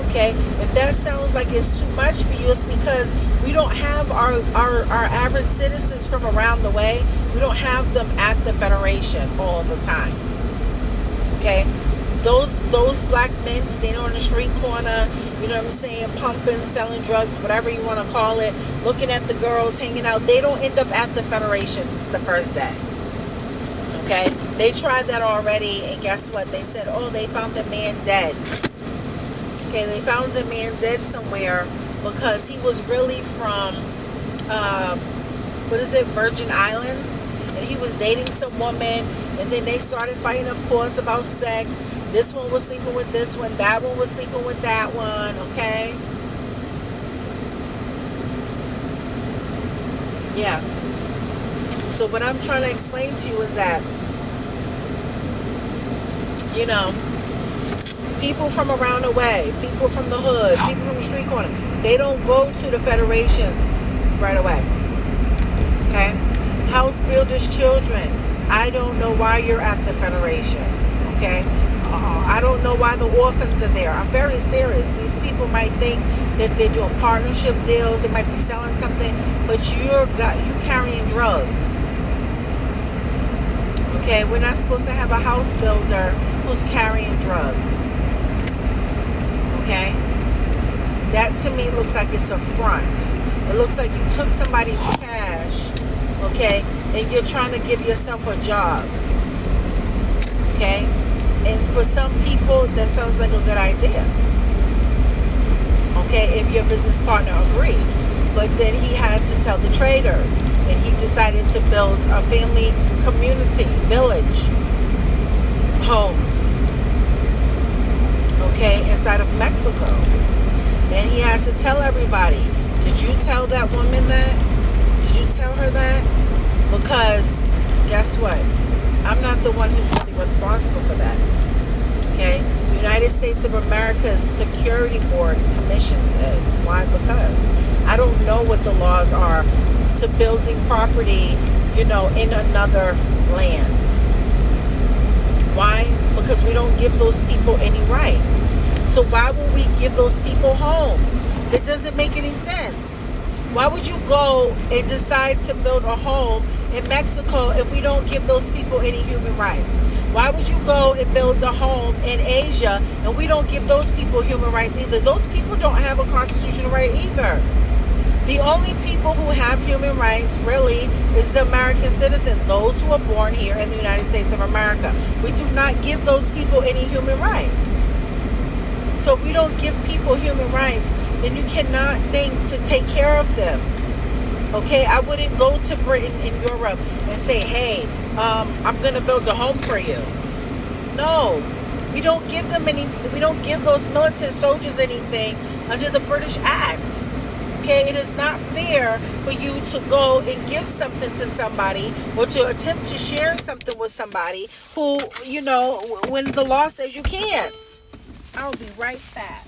Okay? If that sounds like it's too much for you, it's because we don't have our average citizens from around the way. We don't have them at the Federation all the time. Okay? Those black men standing on the street corner, pumping, selling drugs, whatever you want to call it, looking at the girls hanging out, they don't end up at the Federations the first day. Okay? They tried that already, and guess what? They said, they found the man dead. Okay, they found a man dead somewhere because he was really from, Virgin Islands, and he was dating some woman, and then they started fighting, of course, about sex. This one was sleeping with this one, that one was sleeping with that one, okay? Yeah. So what I'm trying to explain to you is that, people from around the way, people from the hood, people from the street corner, they don't go to the Federations right away. Okay? House builders' children, I don't know why you're at the Federation. Okay? I don't know why the orphans are there. I'm very serious. These people might think that they're doing partnership deals, they might be selling something, but you carrying drugs. Okay? We're not supposed to have a house builder who's carrying drugs. Okay? That to me looks like it's a front. It looks like you took somebody's cash, okay, and you're trying to give yourself a job. Okay? And for some people, that sounds like a good idea. Okay, if your business partner agreed. But then he had to tell the traders, and he decided to build a family community, village, homes, okay, inside of Mexico. And he has to tell everybody, did you tell that woman that? Did you tell her that? Because guess what? I'm not the one who's really responsible for that. Okay? The United States of America's Security Board commissions is. Why? Because I don't know what the laws are to building property, in another land. Why? Because we don't give those people any rights. So why would we give those people homes? It doesn't make any sense. Why would you go and decide to build a home in Mexico if we don't give those people any human rights? Why would you go and build a home in Asia and we don't give those people human rights either? Those people don't have a constitutional right either. The only people who have human rights really is the American citizen, those who are born here in the United States of America. We do not give those people any human rights. So if we don't give people human rights, then you cannot think to take care of them. Okay, I wouldn't go to Britain and Europe and say, hey, I'm going to build a home for you. No, we don't give them any, we don't give those militant soldiers anything under the British Act. Okay, it is not fair for you to go and give something to somebody or to attempt to share something with somebody who, when the law says you can't. I'll be right back.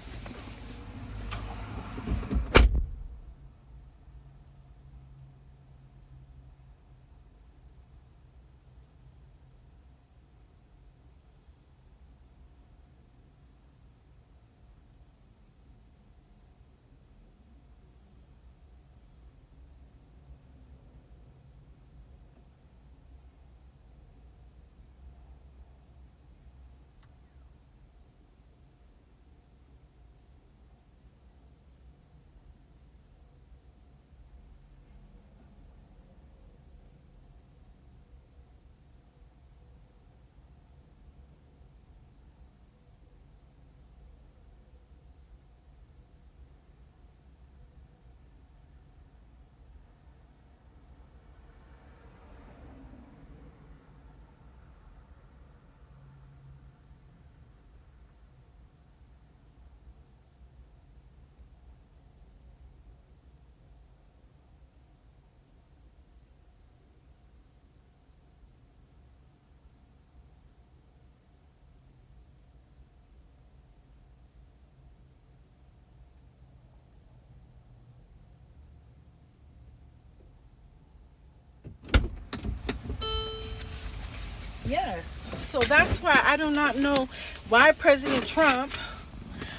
Yes. So that's why I do not know why President Trump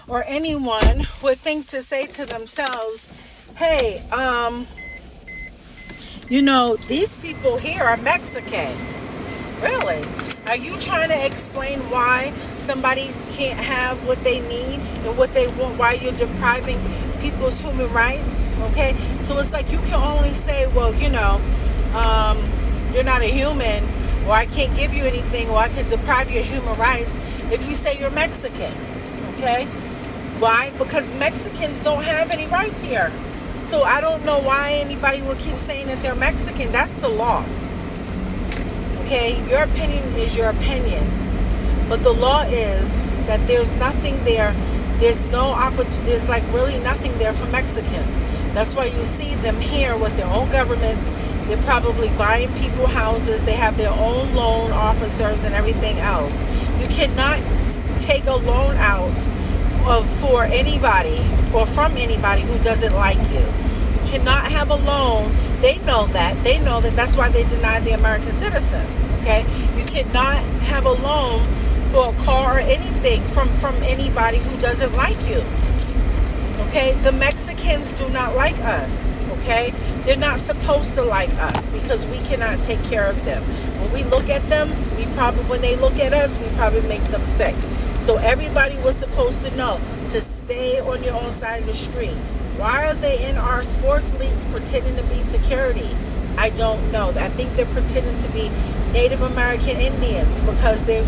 or anyone would think to say to themselves, hey, these people here are Mexican. Really? Are you trying to explain why somebody can't have what they need and what they want, why you're depriving people's human rights? Okay? So it's like you can only say, well, you're not a human, or I can't give you anything, or I can deprive you of human rights if you say you're Mexican. Okay? Why? Because Mexicans don't have any rights here. So I don't know why anybody would keep saying that they're Mexican. That's the law. Okay? Your opinion is your opinion. But the law is that there's nothing there. There's no opportunity. There's like really nothing there for Mexicans. That's why you see them here with their own governments. They're probably buying people houses. They have their own loan officers and everything else. You cannot take a loan out for anybody or from anybody who doesn't like you. You cannot have a loan. They know that. They know that. That's why they deny the American citizens. Okay? You cannot have a loan for a car or anything from anybody who doesn't like you. Okay? The Mexicans do not like us. Okay? They're not supposed to like us because we cannot take care of them. When we look at them, when they look at us, we probably make them sick. So everybody was supposed to know to stay on your own side of the street. Why are they in our sports leagues pretending to be security? I don't know. I think they're pretending to be Native American Indians because they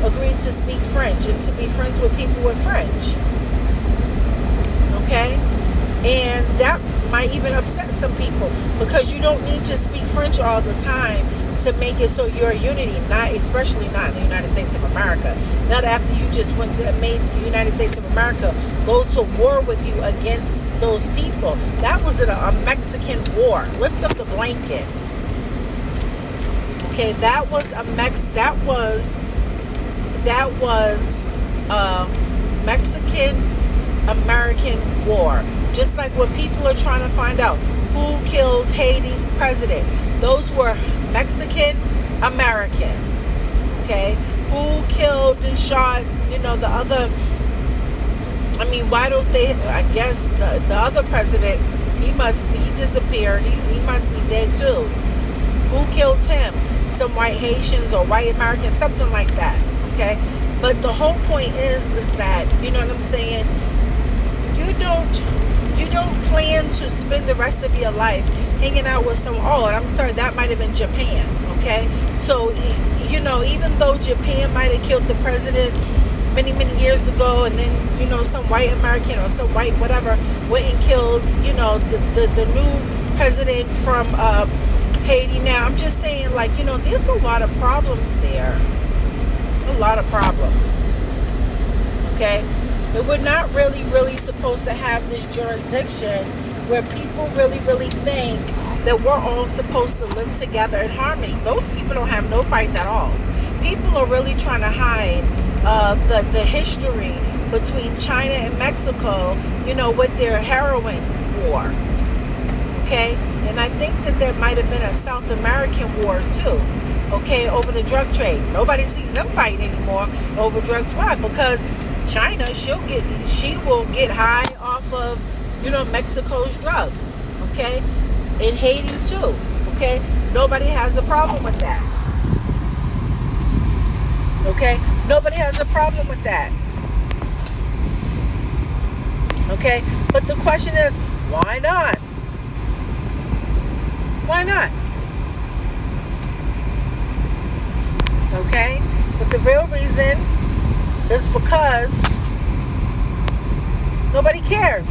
agreed to speak French and to be friends with people with French. Okay? And that might even upset some people because you don't need to speak French all the time to make it so you're a unity, especially not in the United States of America. Not after you just made the United States of America go to war with you against those people. That was a Mexican war. Lift up the blanket. Okay, that was a Mexican American war. Just like when people are trying to find out who killed Haiti's president, those were Mexican Americans. Okay, who killed and shot, the other. Why don't they? I guess the other president, he disappeared. He must be dead too. Who killed him? Some white Haitians or white Americans, something like that. Okay, but the whole point is that, you know what I'm saying? You don't plan to spend the rest of your life hanging out with someone. Oh, and I'm sorry, that might have been Japan. Okay, so even though Japan might have killed the president, many, many years ago, and then, some white American or some white whatever went and killed, the new president from Haiti. Now, I'm just saying, like, there's a lot of problems there. A lot of problems. Okay? But we're not really, really supposed to have this jurisdiction where people really, really think that we're all supposed to live together in harmony. Those people don't have no fights at all. People are really trying to hide the history between China and Mexico, with their heroin war. Okay? And I think that there might have been a South American war too. Okay, over the drug trade. Nobody sees them fighting anymore over drugs. Why? Because China, she will get high off of, Mexico's drugs. Okay? In Haiti too. Okay? Nobody has a problem with that. Okay? Nobody has a problem with that. Okay? But the question is, why not? Why not? Okay? But the real reason is because nobody cares.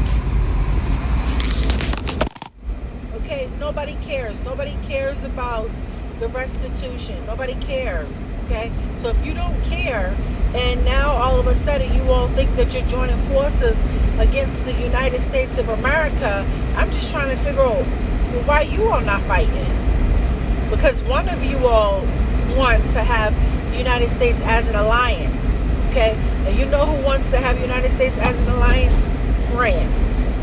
Okay? Nobody cares. Nobody cares about the restitution. Nobody cares. Okay? So if you don't care, and now all of a sudden you all think that you're joining forces against the United States of America, I'm just trying to figure out why you all not fighting. Because one of you all want to have the United States as an alliance. Okay? And you know who wants to have the United States as an alliance? France.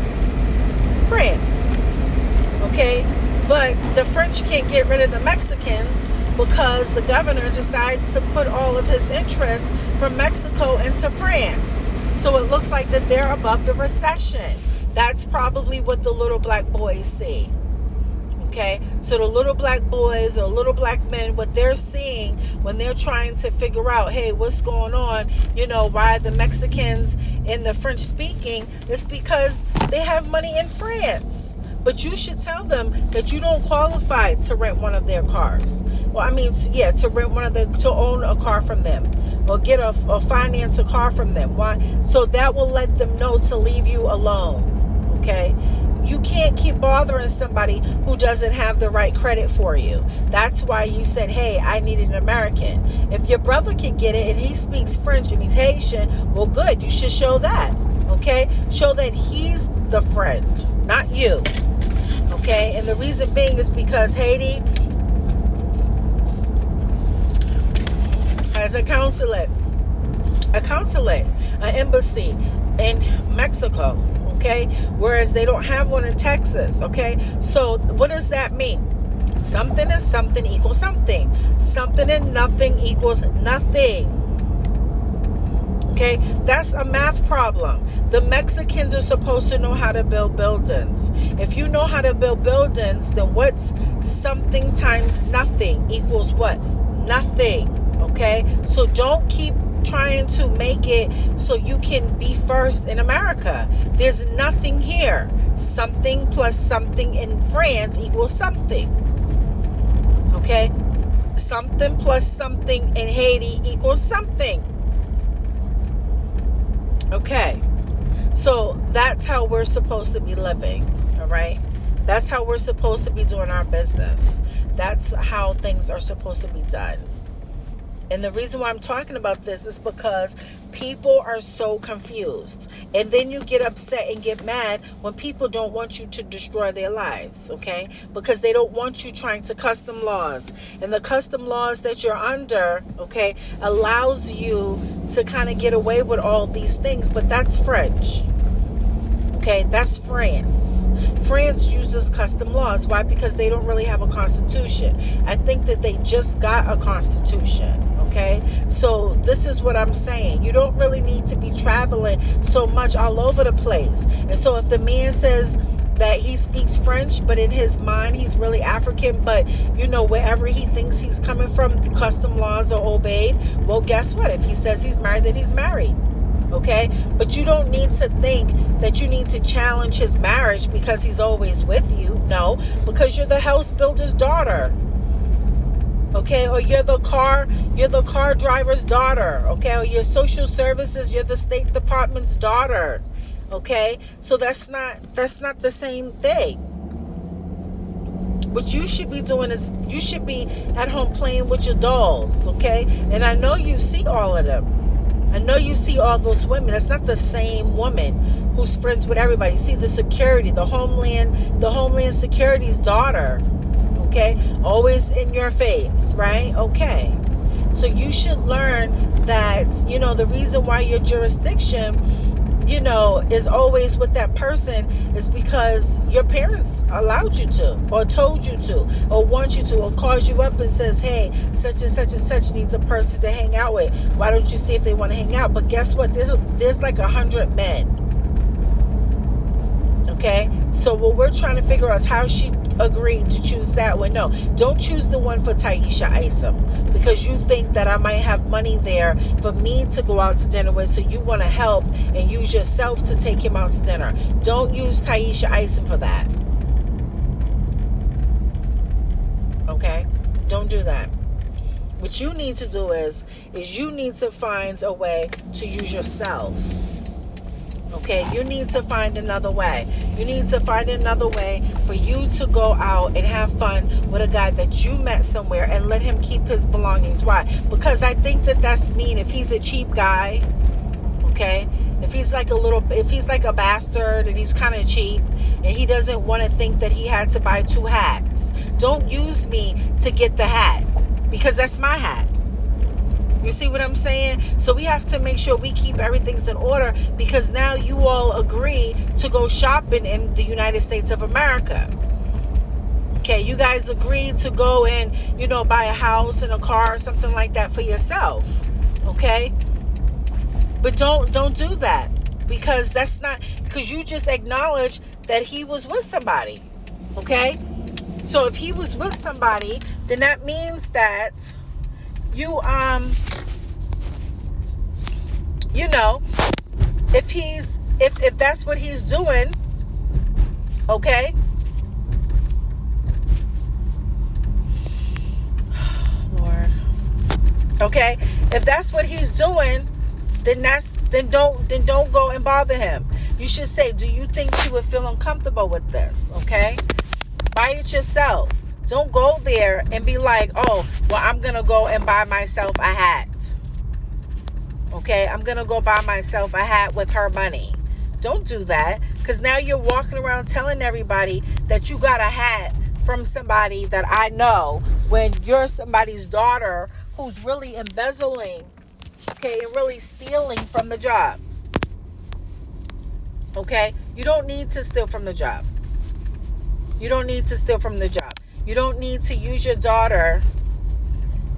France. Okay? But the French can't get rid of the Mexicans because the governor decides to put all of his interests from Mexico into France. So it looks like that they're above the recession. That's probably what the little black boys see. Okay? So the little black boys or little black men, what they're seeing when they're trying to figure out, hey, what's going on? Why the Mexicans and the French speaking, it's because they have money in France. But you should tell them that you don't qualify to rent one of their cars. Well, to rent to own a car from them, or get or finance a car from them. Why? So that will let them know to leave you alone. Okay? You can't keep bothering somebody who doesn't have the right credit for you. That's why you said, hey, I need an American. If your brother can get it and he speaks French and he's Haitian, well, good. You should show that. Okay? Show that he's the friend, not you. Okay? And the reason being is because Haiti has a consulate, an embassy in Mexico. Okay? Whereas they don't have one in Texas. Okay? So what does that mean? Something and something equals something. Something and nothing equals nothing. Okay? That's a math problem. The Mexicans are supposed to know how to build buildings. If you know how to build buildings, then what's something times nothing equals what? Nothing. Okay? So don't keep trying to make it so you can be first in America. There's nothing here. Something plus something in France equals something. Okay? Something plus something in Haiti equals something. Okay? So that's how we're supposed to be living. All right? That's how we're supposed to be doing our business. That's how things are supposed to be done. And the reason why I'm talking about this is because people are so confused. And then you get upset and get mad when people don't want you to destroy their lives, okay? Because they don't want you trying to custom laws. And the custom laws that you're under, okay, allows you to kind of get away with all these things. But that's French. Okay, that's France. France uses custom laws. Why? Because they don't really have a constitution. I think that they just got a constitution. Okay, so this is what I'm saying. You don't really need to be traveling so much all over the place. And so if the man says that he speaks French, but in his mind he's really African, but wherever he thinks he's coming from, custom laws are obeyed. Well, guess what? If he says he's married, then he's married. Okay? But you don't need to think that you need to challenge his marriage because he's always with you. No, because you're the house builder's daughter. Okay, or you're the car driver's daughter, okay, or you're social services, you're the State Department's daughter. Okay, so that's not the same thing. What you should be doing is you should be at home playing with your dolls, okay? And I know you see all of them. I know you see all those women. That's not the same woman who's friends with everybody. You see the security, the Homeland Security's daughter, okay? Always in your face, right? Okay. So you should learn that, the reason why your jurisdiction, is always with that person is because your parents allowed you to, or told you to, or want you to, or calls you up and says, hey, such and such and such needs a person to hang out with. Why don't you see if they want to hang out? But guess what? There's like 100 men. Okay? So what we're trying to figure out is how she agreed to choose that one. No, don't choose the one for Taisha Isom, because you think that I might have money there for me to go out to dinner with, so you want to help and use yourself to take him out to dinner. Don't use Taisha Isom for that. Okay? Don't do that. What you need to do is you need to find a way to use yourself. Okay, you need to find another way. You need to find another way for you to go out and have fun with a guy that you met somewhere and let him keep his belongings. Why? Because I think that's mean. If he's a cheap guy, okay, if he's like a bastard and he's kind of cheap and he doesn't want to think that he had to buy 2 hats, don't use me to get the hat, because that's my hat. You see what I'm saying? So we have to make sure we keep everything in order, because now you all agree to go shopping in the United States of America. Okay, you guys agreed to go and, buy a house and a car or something like that for yourself. Okay? But don't do that, because because you just acknowledged that he was with somebody. Okay? So if he was with somebody, then that means that you if that's what he's doing, okay, Lord, okay, if that's what he's doing, then don't go and bother him. You should say, do you think she would feel uncomfortable with this? Okay, buy it yourself. Don't go there and be like, oh, well, I'm gonna go and buy myself a hat. Okay, I'm gonna go buy myself a hat with her money. Don't do that, because now you're walking around telling everybody that you got a hat from somebody that I know, when you're somebody's daughter who's really embezzling, okay, and really stealing from the job. Okay, you don't need to steal from the job. You don't need to steal from the job. You don't need to use your daughter,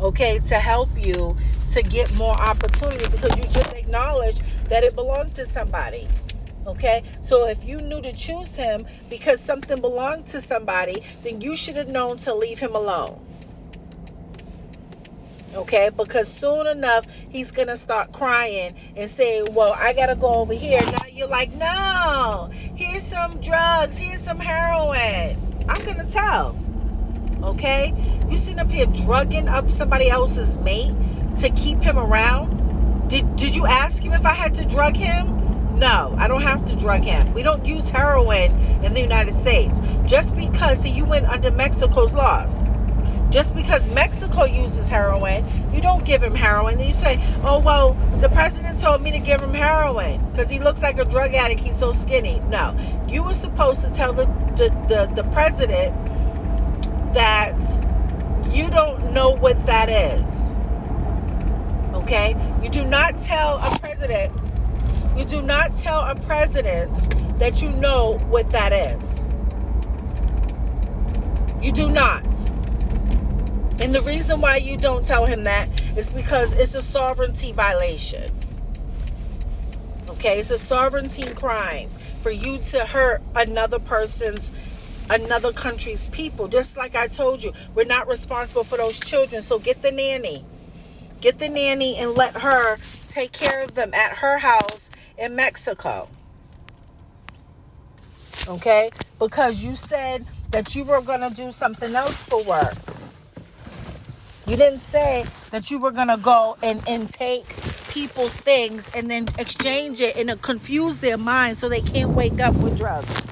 okay, to help you to get more opportunity, because you just acknowledged that it belonged to somebody. Okay, so if you knew to choose him because something belonged to somebody, then you should have known to leave him alone. Okay, because soon enough he's gonna start crying and say, well, I gotta go over here. Now you're like, no, here's some drugs, here's some heroin. I'm gonna tell. Okay, you sitting up here drugging up somebody else's mate to keep him around. Did you ask him if I had to drug him? No, I don't have to drug him. We don't use heroin in the United States. Just because, see, you went under Mexico's laws. Just because Mexico uses heroin, you don't give him heroin. And you say, oh, well, the president told me to give him heroin because he looks like a drug addict. He's so skinny. No, you were supposed to tell the president that you don't know what that is. Okay? You do not tell a president that you know what that is. You do not. And the reason why you don't tell him that is because it's a sovereignty violation. Okay? It's a sovereignty crime for you to hurt another country's people. Just like I told you, we're not responsible for those children. So get the nanny. Get the nanny and let her take care of them at her house in Mexico. Okay? Because you said that you were going to do something else for work. You didn't say that you were gonna go and take people's things and then exchange it and confuse their minds so they can't wake up with drugs.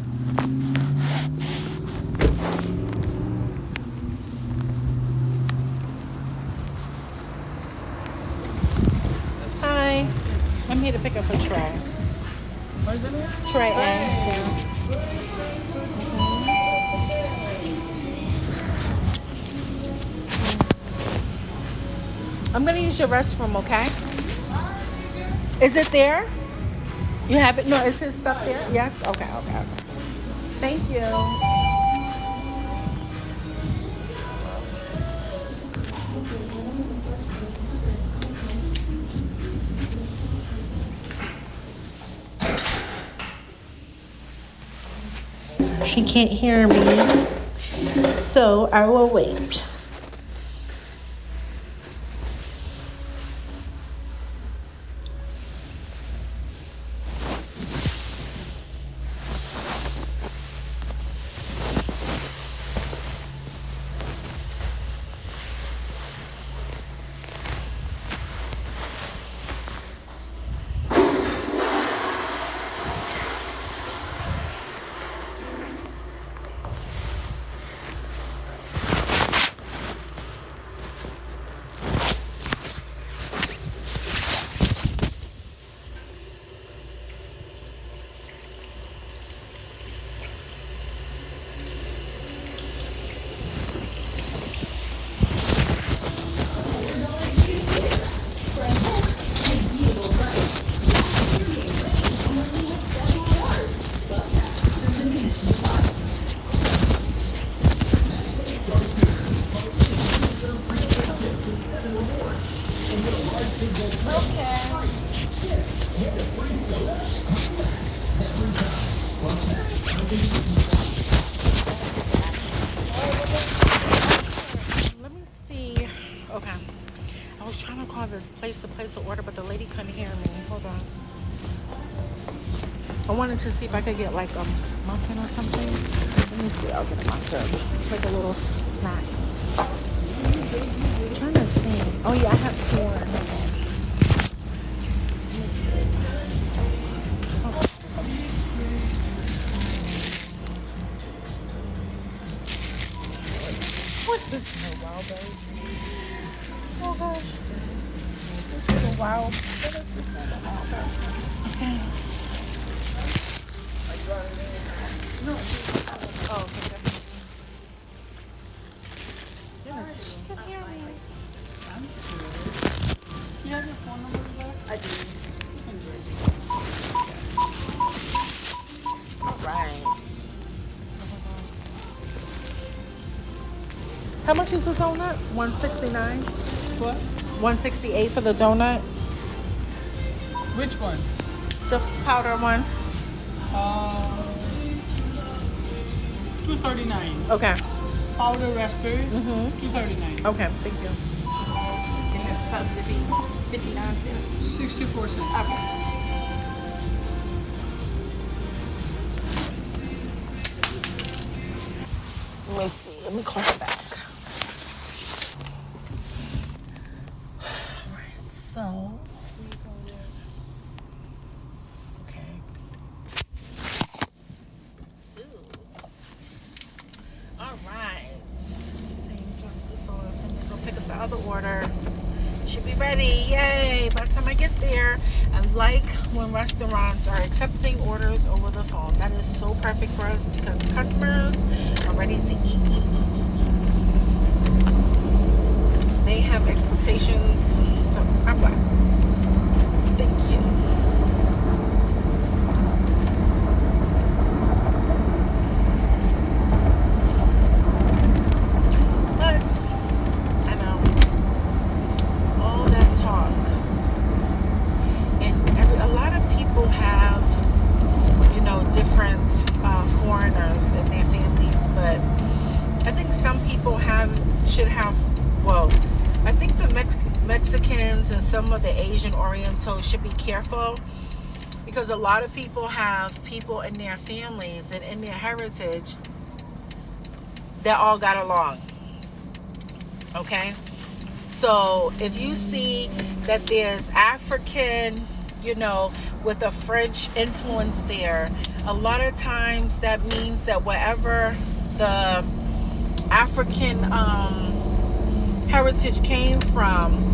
Hi, I'm here to pick up a tray. What is it? Tray A, yes. I'm gonna use your restroom, okay? Is it there? You have it? No, is his stuff there? Yes? Okay. Thank you. She can't hear me, so I will wait. Let me see. Okay. I was trying to call this place to place an order, but the lady couldn't hear me. Hold on. I wanted to see if I could get like a muffin or something. Let me see. I'll get a muffin. It's like a little snack. I'm trying to see. Oh yeah, I have corn. Let me see. What is this? Wild berry? Oh gosh. This is a wild. What is this one? A wild berry? Okay. No. Oh, okay. Go ahead. Yes, she can hear me. You have your phone number with us? I do. You can do it. All right. How much is the donut? $169. What? $168 for the donut. Which one? The powder one. $239. Okay. Powder raspberry. $239. Okay. Thank you. And it's supposed to be 59 cents. 64 cents. Okay. Let me see. Let me call her back. All right. So. Okay. All right. Same drop this off and then go pick up the other order. Should be ready. Yay. By the time I get there, I like when restaurants are accepting orders over the phone. That is so perfect for us because the customers are ready to eat. They have expectations. So I'm glad. Thank you. But I know all that talk, and a lot of people have, different foreigners in their families, but I think some people should have. Well, I think the Mexicans and some of the Asian Orientals should be careful because a lot of people have people in their families and in their heritage that all got along. Okay? So if you see that there's African, with a French influence there, a lot of times that means that wherever the African heritage came from,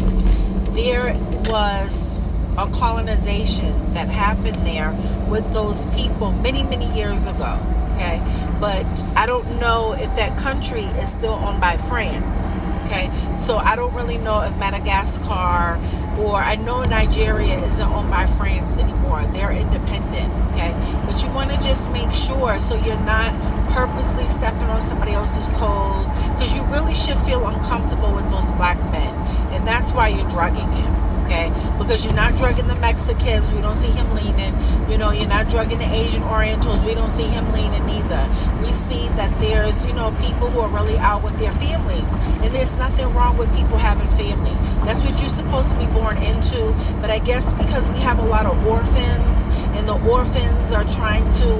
there was a colonization that happened there with those people many, many years ago. Okay, but I don't know if that country is still owned by France. Okay, so I don't really know if Madagascar, or I know Nigeria isn't owned by France anymore. They're independent. Okay, but you want to just make sure so you're not purposely stepping on somebody else's toes, because you really should feel uncomfortable with those black men, and that's why you're drugging him. Okay, because you're not drugging the Mexicans, we don't see him leaning. You're not drugging the Asian Orientals, we don't see him leaning either. We see that there's, people who are really out with their families, and there's nothing wrong with people having family. That's what you're supposed to be born into. But I guess because we have a lot of orphans, and the orphans are trying to,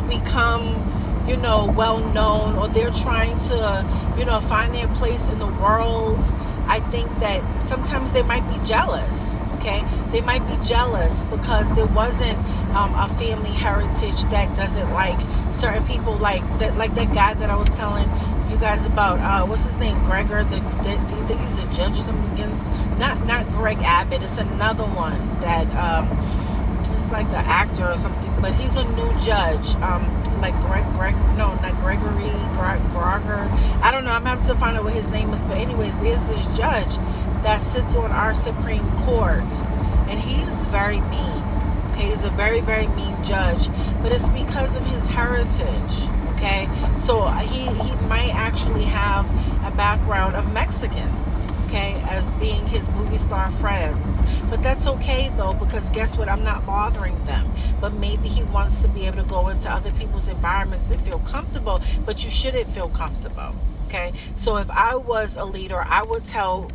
become, well known, or they're trying to, find their place in the world. I think that sometimes they might be jealous. Okay, they might be jealous because there wasn't a family heritage that doesn't like certain people, like that guy that I was telling you guys about. What's his name? Gregor. You think he's a judge or something against? Not Greg Abbott. It's another one that it's like an actor or something, but he's a new judge. Like not Gregory Groger. I don't know. I'm having to find out what his name is. But anyways, there's this judge that sits on our Supreme Court, and he's very mean. Okay, he's a very, very mean judge, but it's because of his heritage. Okay, so he might actually have a background of Mexicans. Okay, as being his movie star friends. But that's okay though, because guess what? I'm not bothering them. But maybe he wants to be able to go into other people's environments and feel comfortable, but you shouldn't feel comfortable. Okay, so if I was a leader, I would tell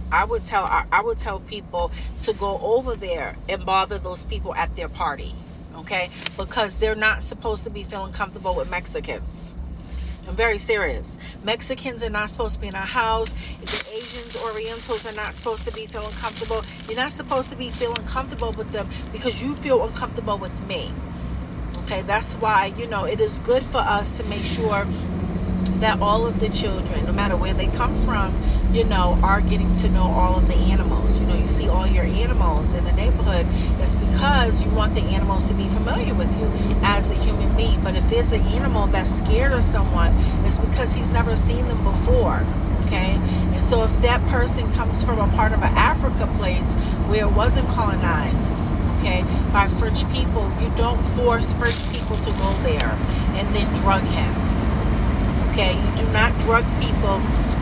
people to go over there and bother those people at their party. Okay, because they're not supposed to be feeling comfortable with Mexicans. I'm very serious. Mexicans are not supposed to be in our house. The Asians, Orientals are not supposed to be feeling comfortable. You're not supposed to be feeling comfortable with them because you feel uncomfortable with me. Okay, that's why, it is good for us to make sure that all of the children, no matter where they come from, are getting to know all of the animals. You see all your animals in the neighborhood. It's because you want the animals to be familiar with you as a human being. But if there's an animal that's scared of someone, it's because he's never seen them before. Okay? And so if that person comes from a part of an Africa place where it wasn't colonized, okay, by French people, you don't force French people to go there and then drug him. Okay? You do not drug people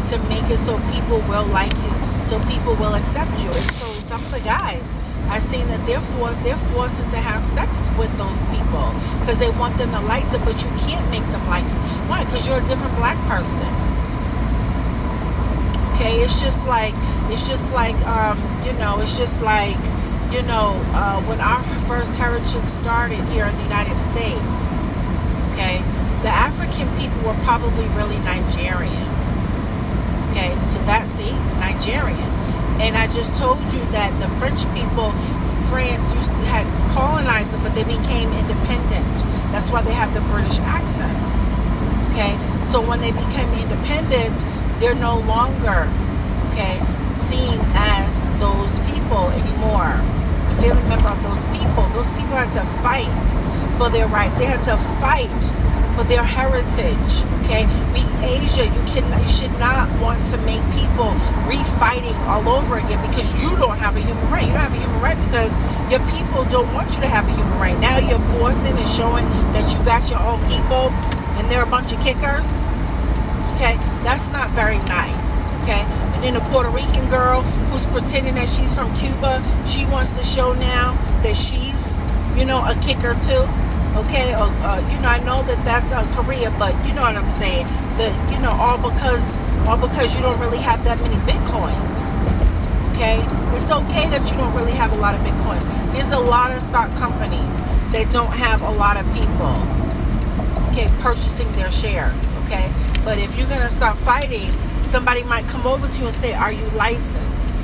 to make it so people will like you, so people will accept you. And so some of the guys, I've seen that they're forcing to have sex with those people because they want them to like them, but you can't make them like you. Why? Because you're a different black person. Okay, when our first heritage started here in the United States, okay, the African people were probably really Nigerian. Okay, so Nigerian. And I just told you that the French people, France had colonized them, but they became independent. That's why they have the British accent. Okay, so when they became independent, they're no longer, okay, seen as those people anymore. A family member of those people had to fight for their rights. They had to fight for their heritage. Okay, Asia, you should not want to make people refighting all over again because you don't have a human right. You don't have a human right because your people don't want you to have a human right. Now you're forcing and showing that you got your own people and they're a bunch of kickers. Okay, that's not very nice. Okay, and then a Puerto Rican girl who's pretending that she's from Cuba, she wants to show now that she's, a kicker too. Okay, or, I know that that's Korea, but you know what I'm saying. All because you don't really have that many Bitcoins. Okay, it's okay that you don't really have a lot of Bitcoins. There's a lot of stock companies that don't have a lot of people, okay, purchasing their shares. Okay, but if you're gonna start fighting somebody might come over to you and say, are you licensed?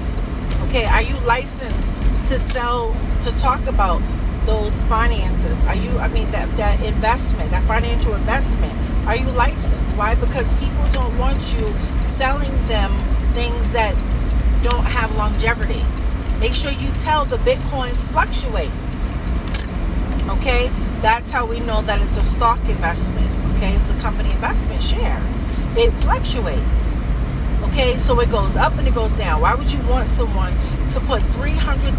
Okay, are you licensed to sell, to talk about those finances? Are you, that investment, that financial investment, are you licensed? Why? Because people don't want you selling them things that don't have longevity. Make sure you tell the Bitcoins fluctuate. Okay, that's how we know that it's a stock investment. Okay, it's a company investment share. It fluctuates. Okay, so it goes up and it goes down. Why would you want someone to put $300,000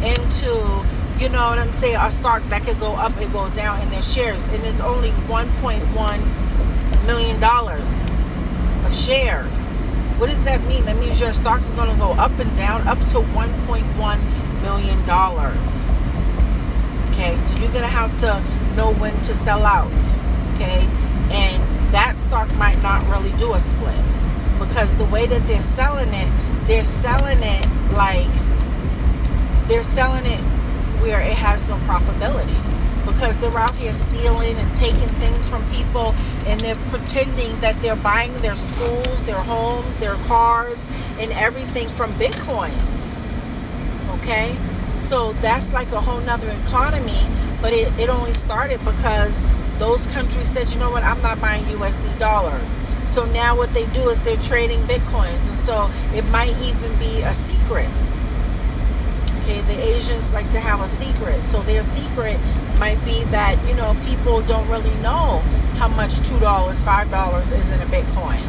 into, you know what I'm saying, a stock that could go up and go down in their shares, and it's only $1.1 million of shares? What does that mean? That means your stocks are going to go up and down up to $1.1 million. Okay, so you're going to have to know when to sell out. Okay, and that stock might not really do a split, because the way that they're selling it where it has no profitability, because they're out here stealing and taking things from people, and they're pretending that they're buying their schools, their homes, their cars, and everything from Bitcoins. Okay, so that's like a whole nother economy, but it only started because those countries said, you know what, I'm not buying USD dollars. So now what they do is they're trading Bitcoins, and so it might even be a secret. Okay, the Asians like to have a secret, so their secret might be that, you know, people don't really know how much $2, $5 is in a Bitcoin.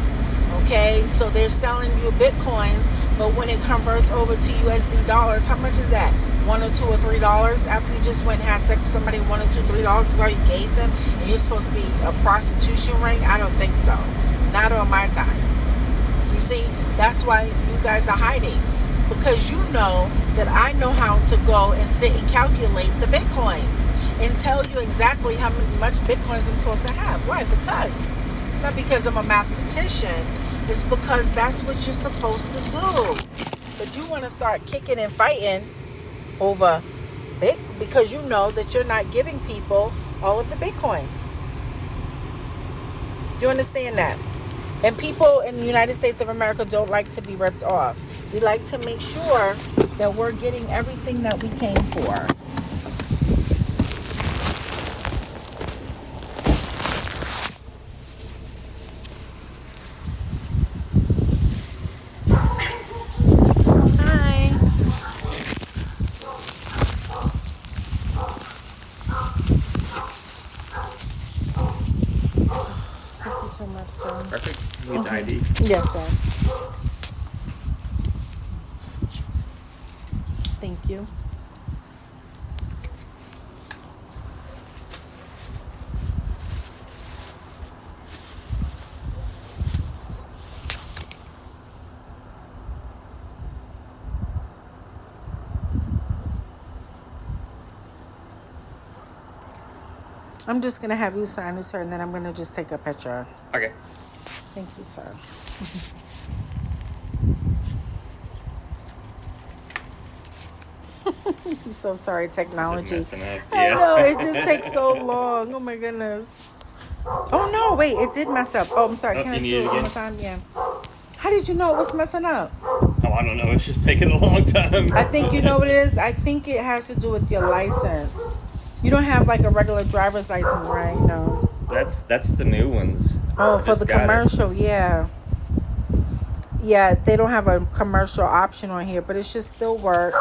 Okay, so they're selling you Bitcoins, but when it converts over to USD dollars, how much is that? $1 or $2 or $3 after you just went and had sex with somebody? $1 or $2, $3 is all you gave them, and you're supposed to be a prostitution ring? I don't think so. Not on my time. You see, that's why you guys are hiding, because you know that I know how to go and sit and calculate the Bitcoins and tell you exactly how much Bitcoins I'm supposed to have. Why? Because it's not because I'm a mathematician. It's because that's what you're supposed to do. But you want to start kicking and fighting over because you know that you're not giving people all of the Bitcoins. Do you understand that? And people in the United States of America don't like to be ripped off. We like to make sure that we're getting everything that we came for. Hi. Thank you so much, sir. Perfect. You get the ID. Yes, sir. Thank you. I'm just going to have you sign this, sir, and then I'm going to just take a picture. Okay. Thank you, sir. I'm so sorry, technology. Messing up. I Yeah. know, it just takes so long. Oh my goodness. Oh no, wait, it did mess up. Oh, I'm sorry. Oh, Can I you do need it it one more again? time? Yeah. How did you know it was messing up? Oh, I don't know. It's just taking a long time. I think you know what it is. I think it has to do with your license. You don't have like a regular driver's license, right? No. That's the new ones. Oh, I for just the got it. commercial, yeah. Yeah, they don't have a commercial option on here, but it should still work.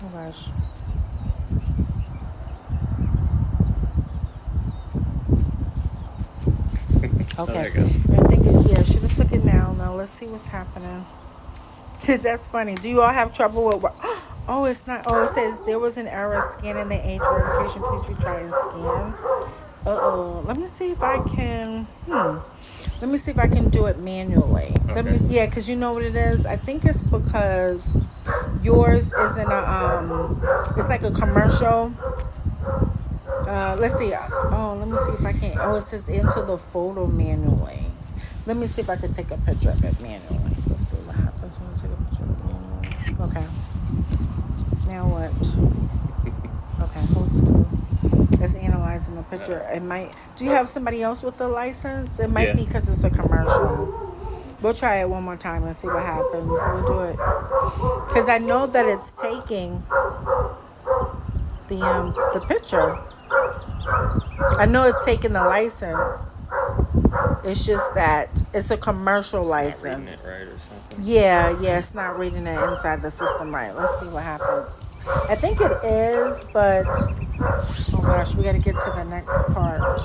Oh gosh. Oh, there Okay. it goes. I think I should have took it now. Now let's see what's happening. That's funny. Do you all have trouble with Oh, it's not. Oh, it says there was an error scanning the age verification. Please retry and scan. Uh-oh. Let me see if I can let me see if I can do it manually. Okay. Because you know what it is? I think it's because yours isn't it's like a commercial. Let's see. Oh, let me see if I can. Oh, it says enter the photo manually. Let me see if I can take a picture of it manually. Let's see what happens when I take a picture of it manually. Okay. Now what? Okay, hold still. It's analyzing the picture. It might. Do you have somebody else with the license? It might Yeah. be because it's a commercial. We'll try it one more time and see what happens. We'll do it because I know that it's taking the picture. I know it's taking the license. It's just that it's a commercial Not reading license. it right or something. Yeah, it's not reading it inside the system right. Let's see what happens. I think it is, but oh gosh, we got to get to the next part.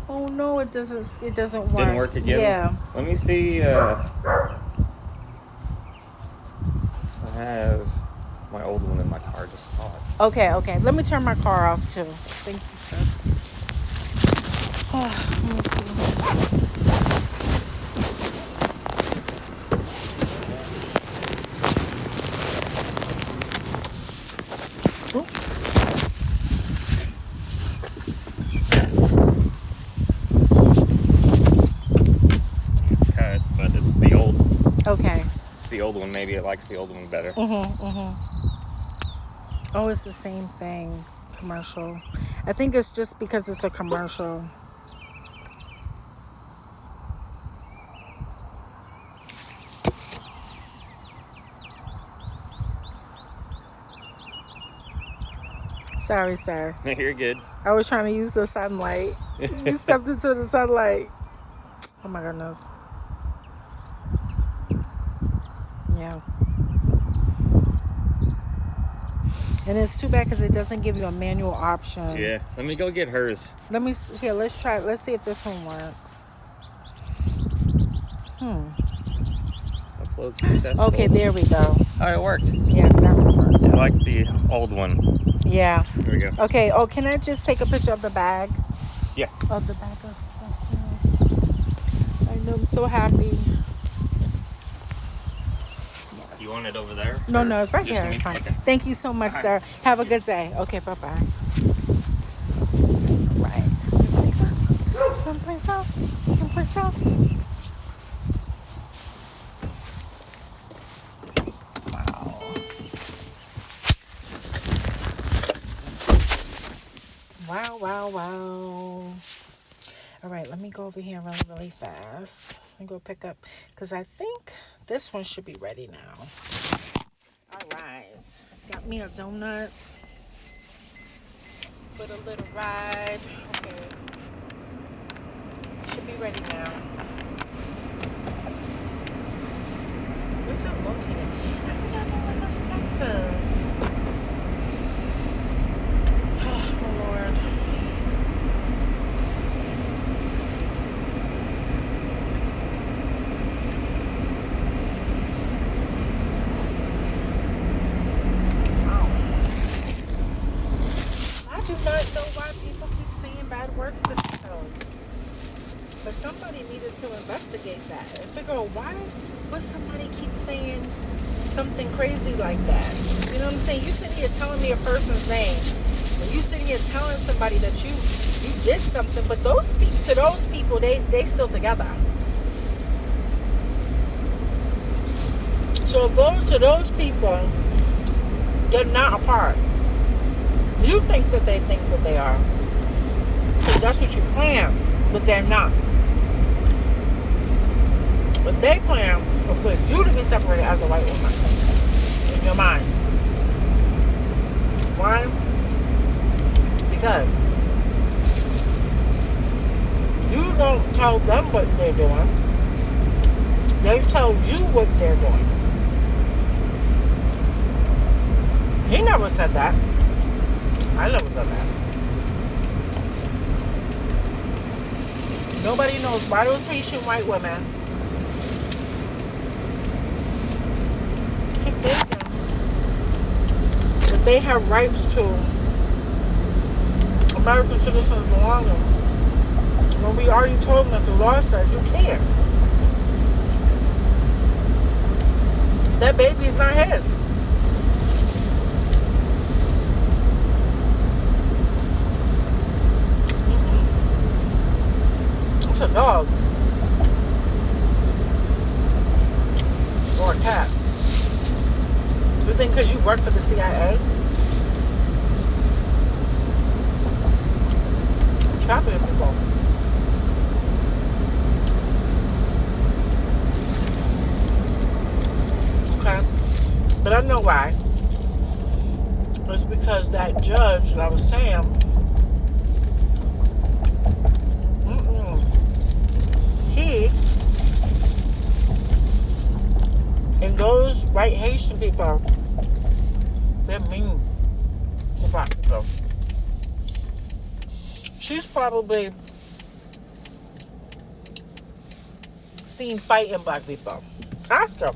Oh no, it doesn't. It doesn't work. Didn't work again. Yeah. Let me see. I have my old one in my car. Just saw it. Okay. Let me turn my car off too. Thank you, sir. Oh, let me see. Oops. It's cut, but it's the old. Okay. It's the old one. Maybe it likes the old one better. Oh, it's the same thing. Commercial. I think it's just because it's a commercial. Sorry, sir. No, you're good. I was trying to use the sunlight. You stepped into the sunlight. Oh my goodness. Yeah. And it's too bad because it doesn't give you a manual option. Yeah. Let me go get hers. Let me see. Here, let's try. Let's see if this one works. Upload successful. Okay, there we go. Oh, it worked. Yes, that one works. I like the old one. Yeah. Here we go. Okay. Oh, can I just take a picture of the bag? Yeah. Of the bag of stuff. Yeah. I know. I'm so happy. Yes. You want it over there? No, Or no, it's right just here. me? It's fine. Okay. Thank you so much, sir. Have a good day. Okay, bye-bye. Right. Someplace else. Someplace else. Wow. All right, let me go over here really fast. Let me go pick up, because I think this one should be ready now. All right. Got me a donut. With a little ride. Okay. Should be ready now. Where's it located? I do not know where this place is. Oh, my Lord. I do not know why people keep saying bad words to themselves. But somebody needed to investigate that and figure out why would somebody keep saying something crazy like that. You know what I'm saying? You sitting here telling me a person's name, and you sitting here telling somebody that you did something, but those people they still together. So to those people, they're not apart. You think that they are, because that's what you plan, but they're not. But they plan for you to be separated as a white woman in your mind. Why? Because you don't tell them what they're doing. They tell you what they're doing. He never said that. I never said that. Nobody knows why those Haitian white women keep thinking that they have rights to American citizens' belongings when we already told them that the law says you can't. That baby is not his. It's a dog. Or a cat. trafficking people. Okay? But I know why. It's because that judge that I was saying, he and those white Haitian people, they're mean to black people. She's probably seen fighting black people. Ask her.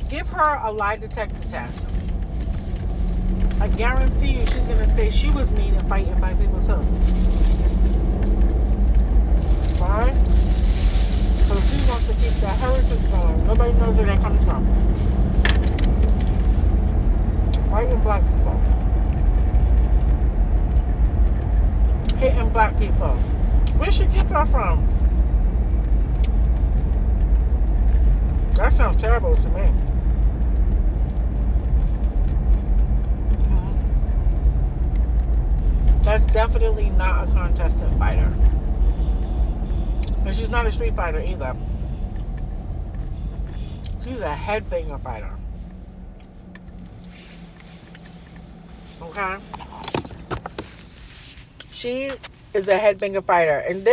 Give her a lie detector test. I guarantee you she's going to say she was mean and fighting black people too. Alright? So she wants to keep that heritage going. Nobody knows where that comes from. Fighting black people. Hitting black people. Where she get that from? That sounds terrible to me. That's definitely not a contestant fighter. And she's not a street fighter either. She's a headbanger fighter. Okay? She is a headbanger fighter. And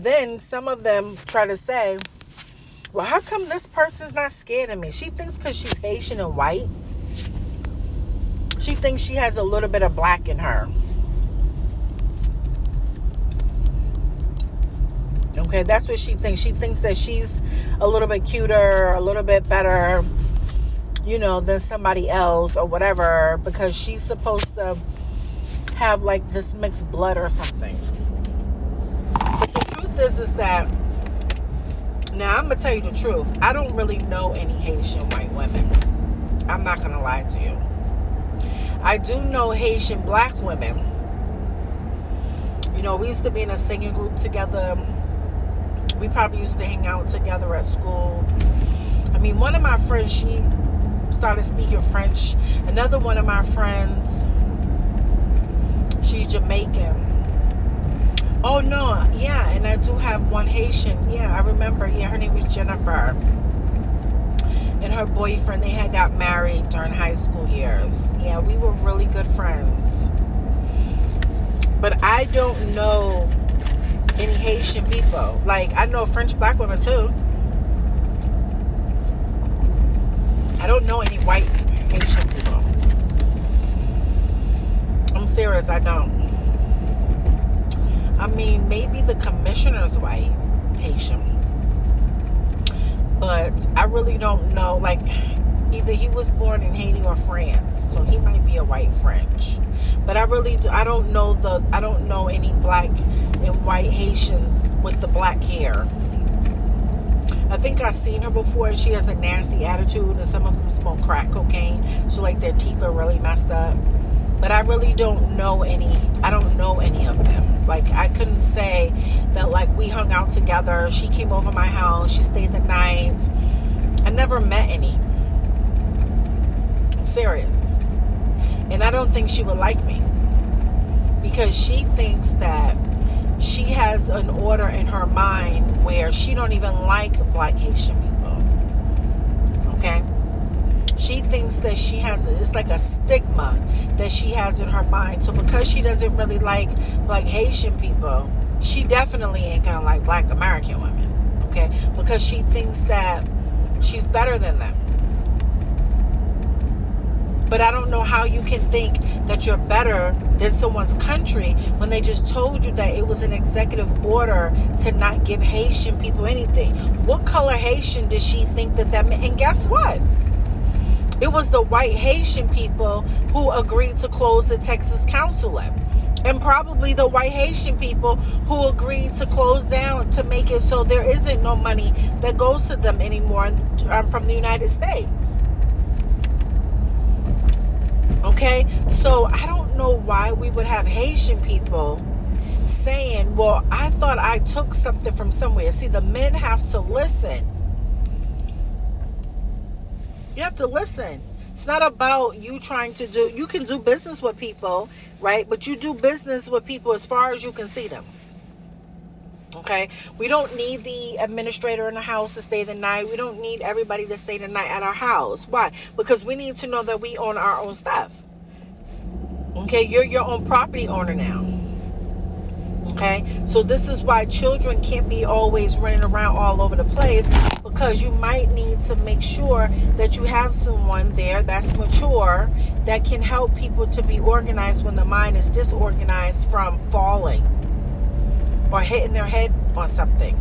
then some of them try to say, well, how come this person's not scared of me? She thinks because she's Haitian and white, she thinks she has a little bit of black in her. Okay, that's what she thinks. She thinks that she's a little bit cuter, a little bit better, than somebody else or whatever, because she's supposed to have like this mixed blood or something. But the truth is that, now I'm going to tell you the truth. I don't really know any Haitian white women. I'm not going to lie to you. I do know Haitian black women. We used to be in a singing group together. We probably used to hang out together at school. I mean, one of my friends, she started speaking French. Another one of my friends, she's Jamaican. Oh, no. Yeah, and I do have one Haitian. Yeah, I remember. Yeah, her name was Jennifer. And her boyfriend, they had got married during high school years. Yeah, we were really good friends. But I don't know any Haitian people. Like, I know French black women too. I don't know any white Haitian people. I'm serious, I don't. I mean, maybe the commissioner's white Haitian. But I really don't know. Like, either he was born in Haiti or France, so he might be a white French. But I don't know any black and white Haitians with the black hair. I think I've seen her before, and she has a nasty attitude, and some of them smoke crack cocaine, so like their teeth are really messed up. But I really don't know any. I don't know any of them. Like, I couldn't say that, like, we hung out together. She came over my house. She stayed the night. I never met any. I'm serious. And I don't think she would like me. Because she thinks that she has an order in her mind where she don't even like black Haitian people. Okay? She thinks that she has, it's like a stigma that she has in her mind. So because she doesn't really like black Haitian people, she definitely ain't gonna like black American women. Okay? Because she thinks that she's better than them. But I don't know how you can think that you're better than someone's country when they just told you that it was an executive order to not give Haitian people anything. What color Haitian did she think that meant? And guess what? It was the white Haitian people who agreed to close the Texas consulate. And probably the white Haitian people who agreed to close down to make it so there isn't no money that goes to them anymore from the United States. Okay? So I don't know why we would have Haitian people saying, well, I thought I took something from somewhere. See, the men have to listen. You have to listen. It's not about you trying to do, you can do business with people, right? But you do business with people as far as you can see them. Okay? We don't need the administrator in the house to stay the night. We don't need everybody to stay the night at our house. Why? Because we need to know that we own our own stuff. Okay? You're your own property owner now. Okay? So this is why children can't be always running around all over the place, because you might need to make sure that you have someone there that's mature that can help people to be organized when the mind is disorganized from falling or hitting their head on something.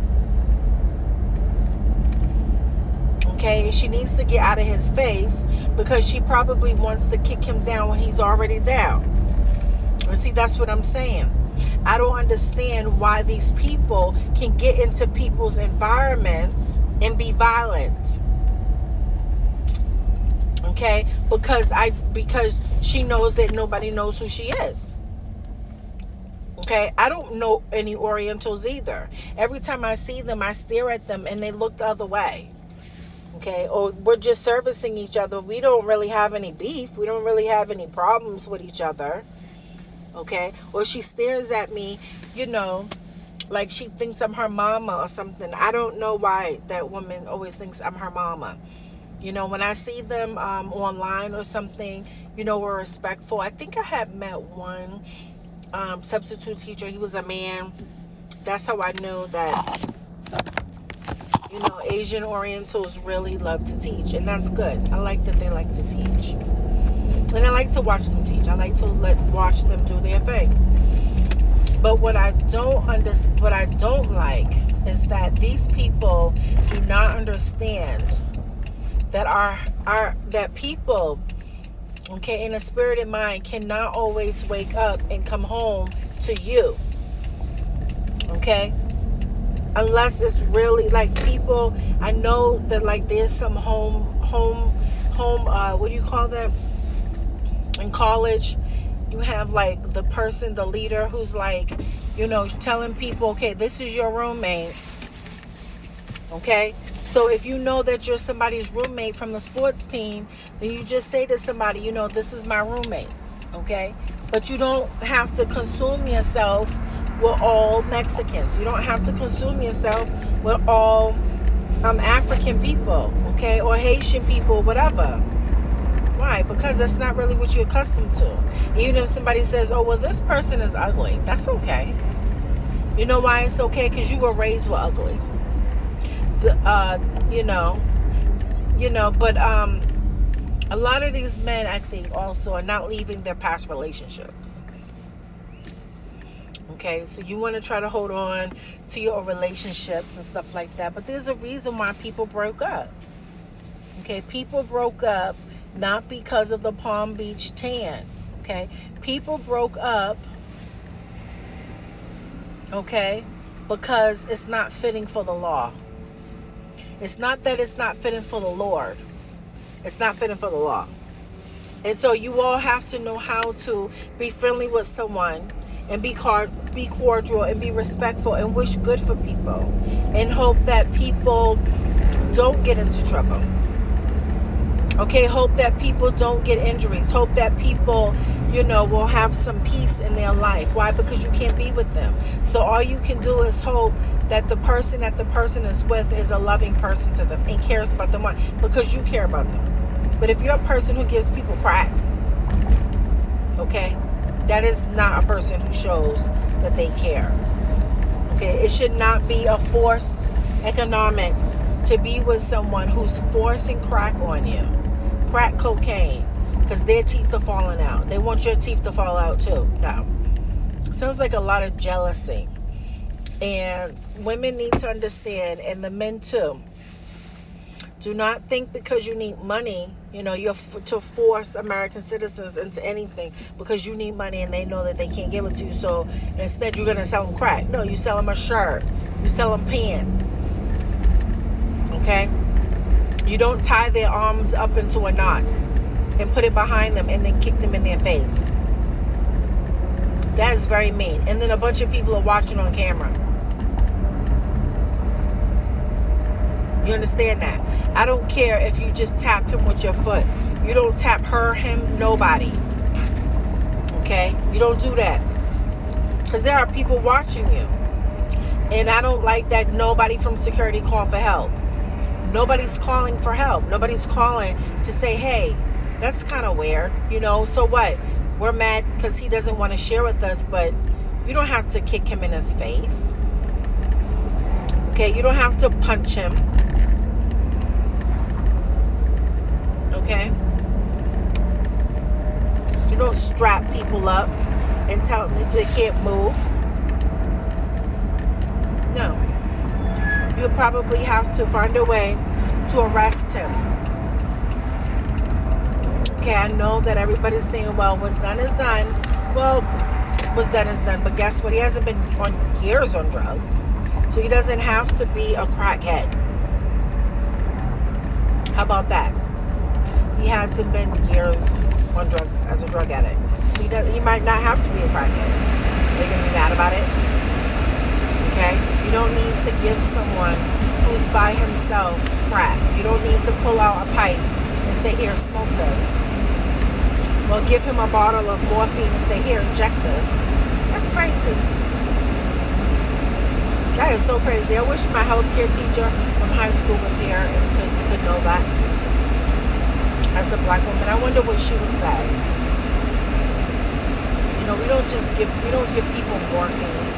Okay? She needs to get out of his face, because she probably wants to kick him down when he's already down. And see, that's what I'm saying. I don't understand why these people can get into people's environments and be violent. Okay? Because she knows that nobody knows who she is. Okay? I don't know any Orientals either. Every time I see them, I stare at them and they look the other way. Okay? Or we're just servicing each other. We don't really have any beef. We don't really have any problems with each other. Okay? Or she stares at me, like she thinks I'm her mama or something. I don't know why that woman always thinks I'm her mama. When I see them online or something, we're respectful. I think I had met one substitute teacher. He was a man. That's how I knew that, Asian Orientals really love to teach. And that's good. I like that they like to teach. And I like to watch them teach. I like to watch them do their thing. But what I don't like is that these people do not understand that that people, okay, in a spirit and mind cannot always wake up and come home to you. Okay? Unless it's really like people, I know that like there's some home what do you call that? In college, you have like the person, the leader, who's like, telling people, okay, this is your roommate. Okay? So if you know that you're somebody's roommate from the sports team, then you just say to somebody, this is my roommate. Okay? But you don't have to consume yourself with all Mexicans. You don't have to consume yourself with all African people. Okay? Or Haitian people, whatever. Why? Because that's not really what you're accustomed to. Even if somebody says, oh, well, this person is ugly. That's okay. You know why it's okay? Because you were raised with ugly. But a lot of these men, I think, also are not leaving their past relationships. Okay, so you want to try to hold on to your relationships and stuff like that. But there's a reason why people broke up. Okay, people broke up not because of the Palm Beach tan. Okay, people broke up, okay, because it's not fitting for the law. It's not that it's not fitting for the Lord. It's not fitting for the law. And so you all have to know how to be friendly with someone and be cordial and be respectful and wish good for people and hope that people don't get into trouble. Okay, hope that people don't get injuries. Hope that people, will have some peace in their life. Why? Because you can't be with them. So all you can do is hope that the person is with is a loving person to them and cares about them. Why? Because you care about them. But if you're a person who gives people crack, okay, that is not a person who shows that they care. Okay, it should not be a forced economics to be with someone who's forcing crack on you. Crack cocaine, because their teeth are falling out. They want your teeth to fall out too. No. Sounds like a lot of jealousy. And women need to understand, and the men too. Do not think because you need money, you're to force American citizens into anything because you need money and they know that they can't give it to you. So instead you're going to sell them crack. No, you sell them a shirt. You sell them pants. Okay? You don't tie their arms up into a knot and put it behind them and then kick them in their face. That is very mean. And then a bunch of people are watching on camera. You understand that? I don't care if you just tap him with your foot. You don't tap her, him, nobody. Okay? You don't do that. Because there are people watching you. And I don't like that nobody from security called for help. Nobody's calling for help. Nobody's calling to say, hey, that's kind of weird. You know, so what? We're mad because he doesn't want to share with us, but you don't have to kick him in his face. Okay? You don't have to punch him. Okay? You don't strap people up and tell them they can't move. No. You'll probably have to find a way to arrest him. Okay, I know that everybody's saying, well, what's done is done. Well, what's done is done. But guess what? He hasn't been on years on drugs. So he doesn't have to be a crackhead. How about that? He hasn't been years on drugs as a drug addict. He might not have to be a crackhead. Are you going to be mad about it? Okay? You don't need to give someone who's by himself crack. You don't need to pull out a pipe and say, here, smoke this. Well, give him a bottle of morphine and say, here, inject this. That's crazy. That is so crazy. I wish my healthcare teacher from high school was here and could know that. As a black woman, I wonder what she would say. You know, we don't give people morphine.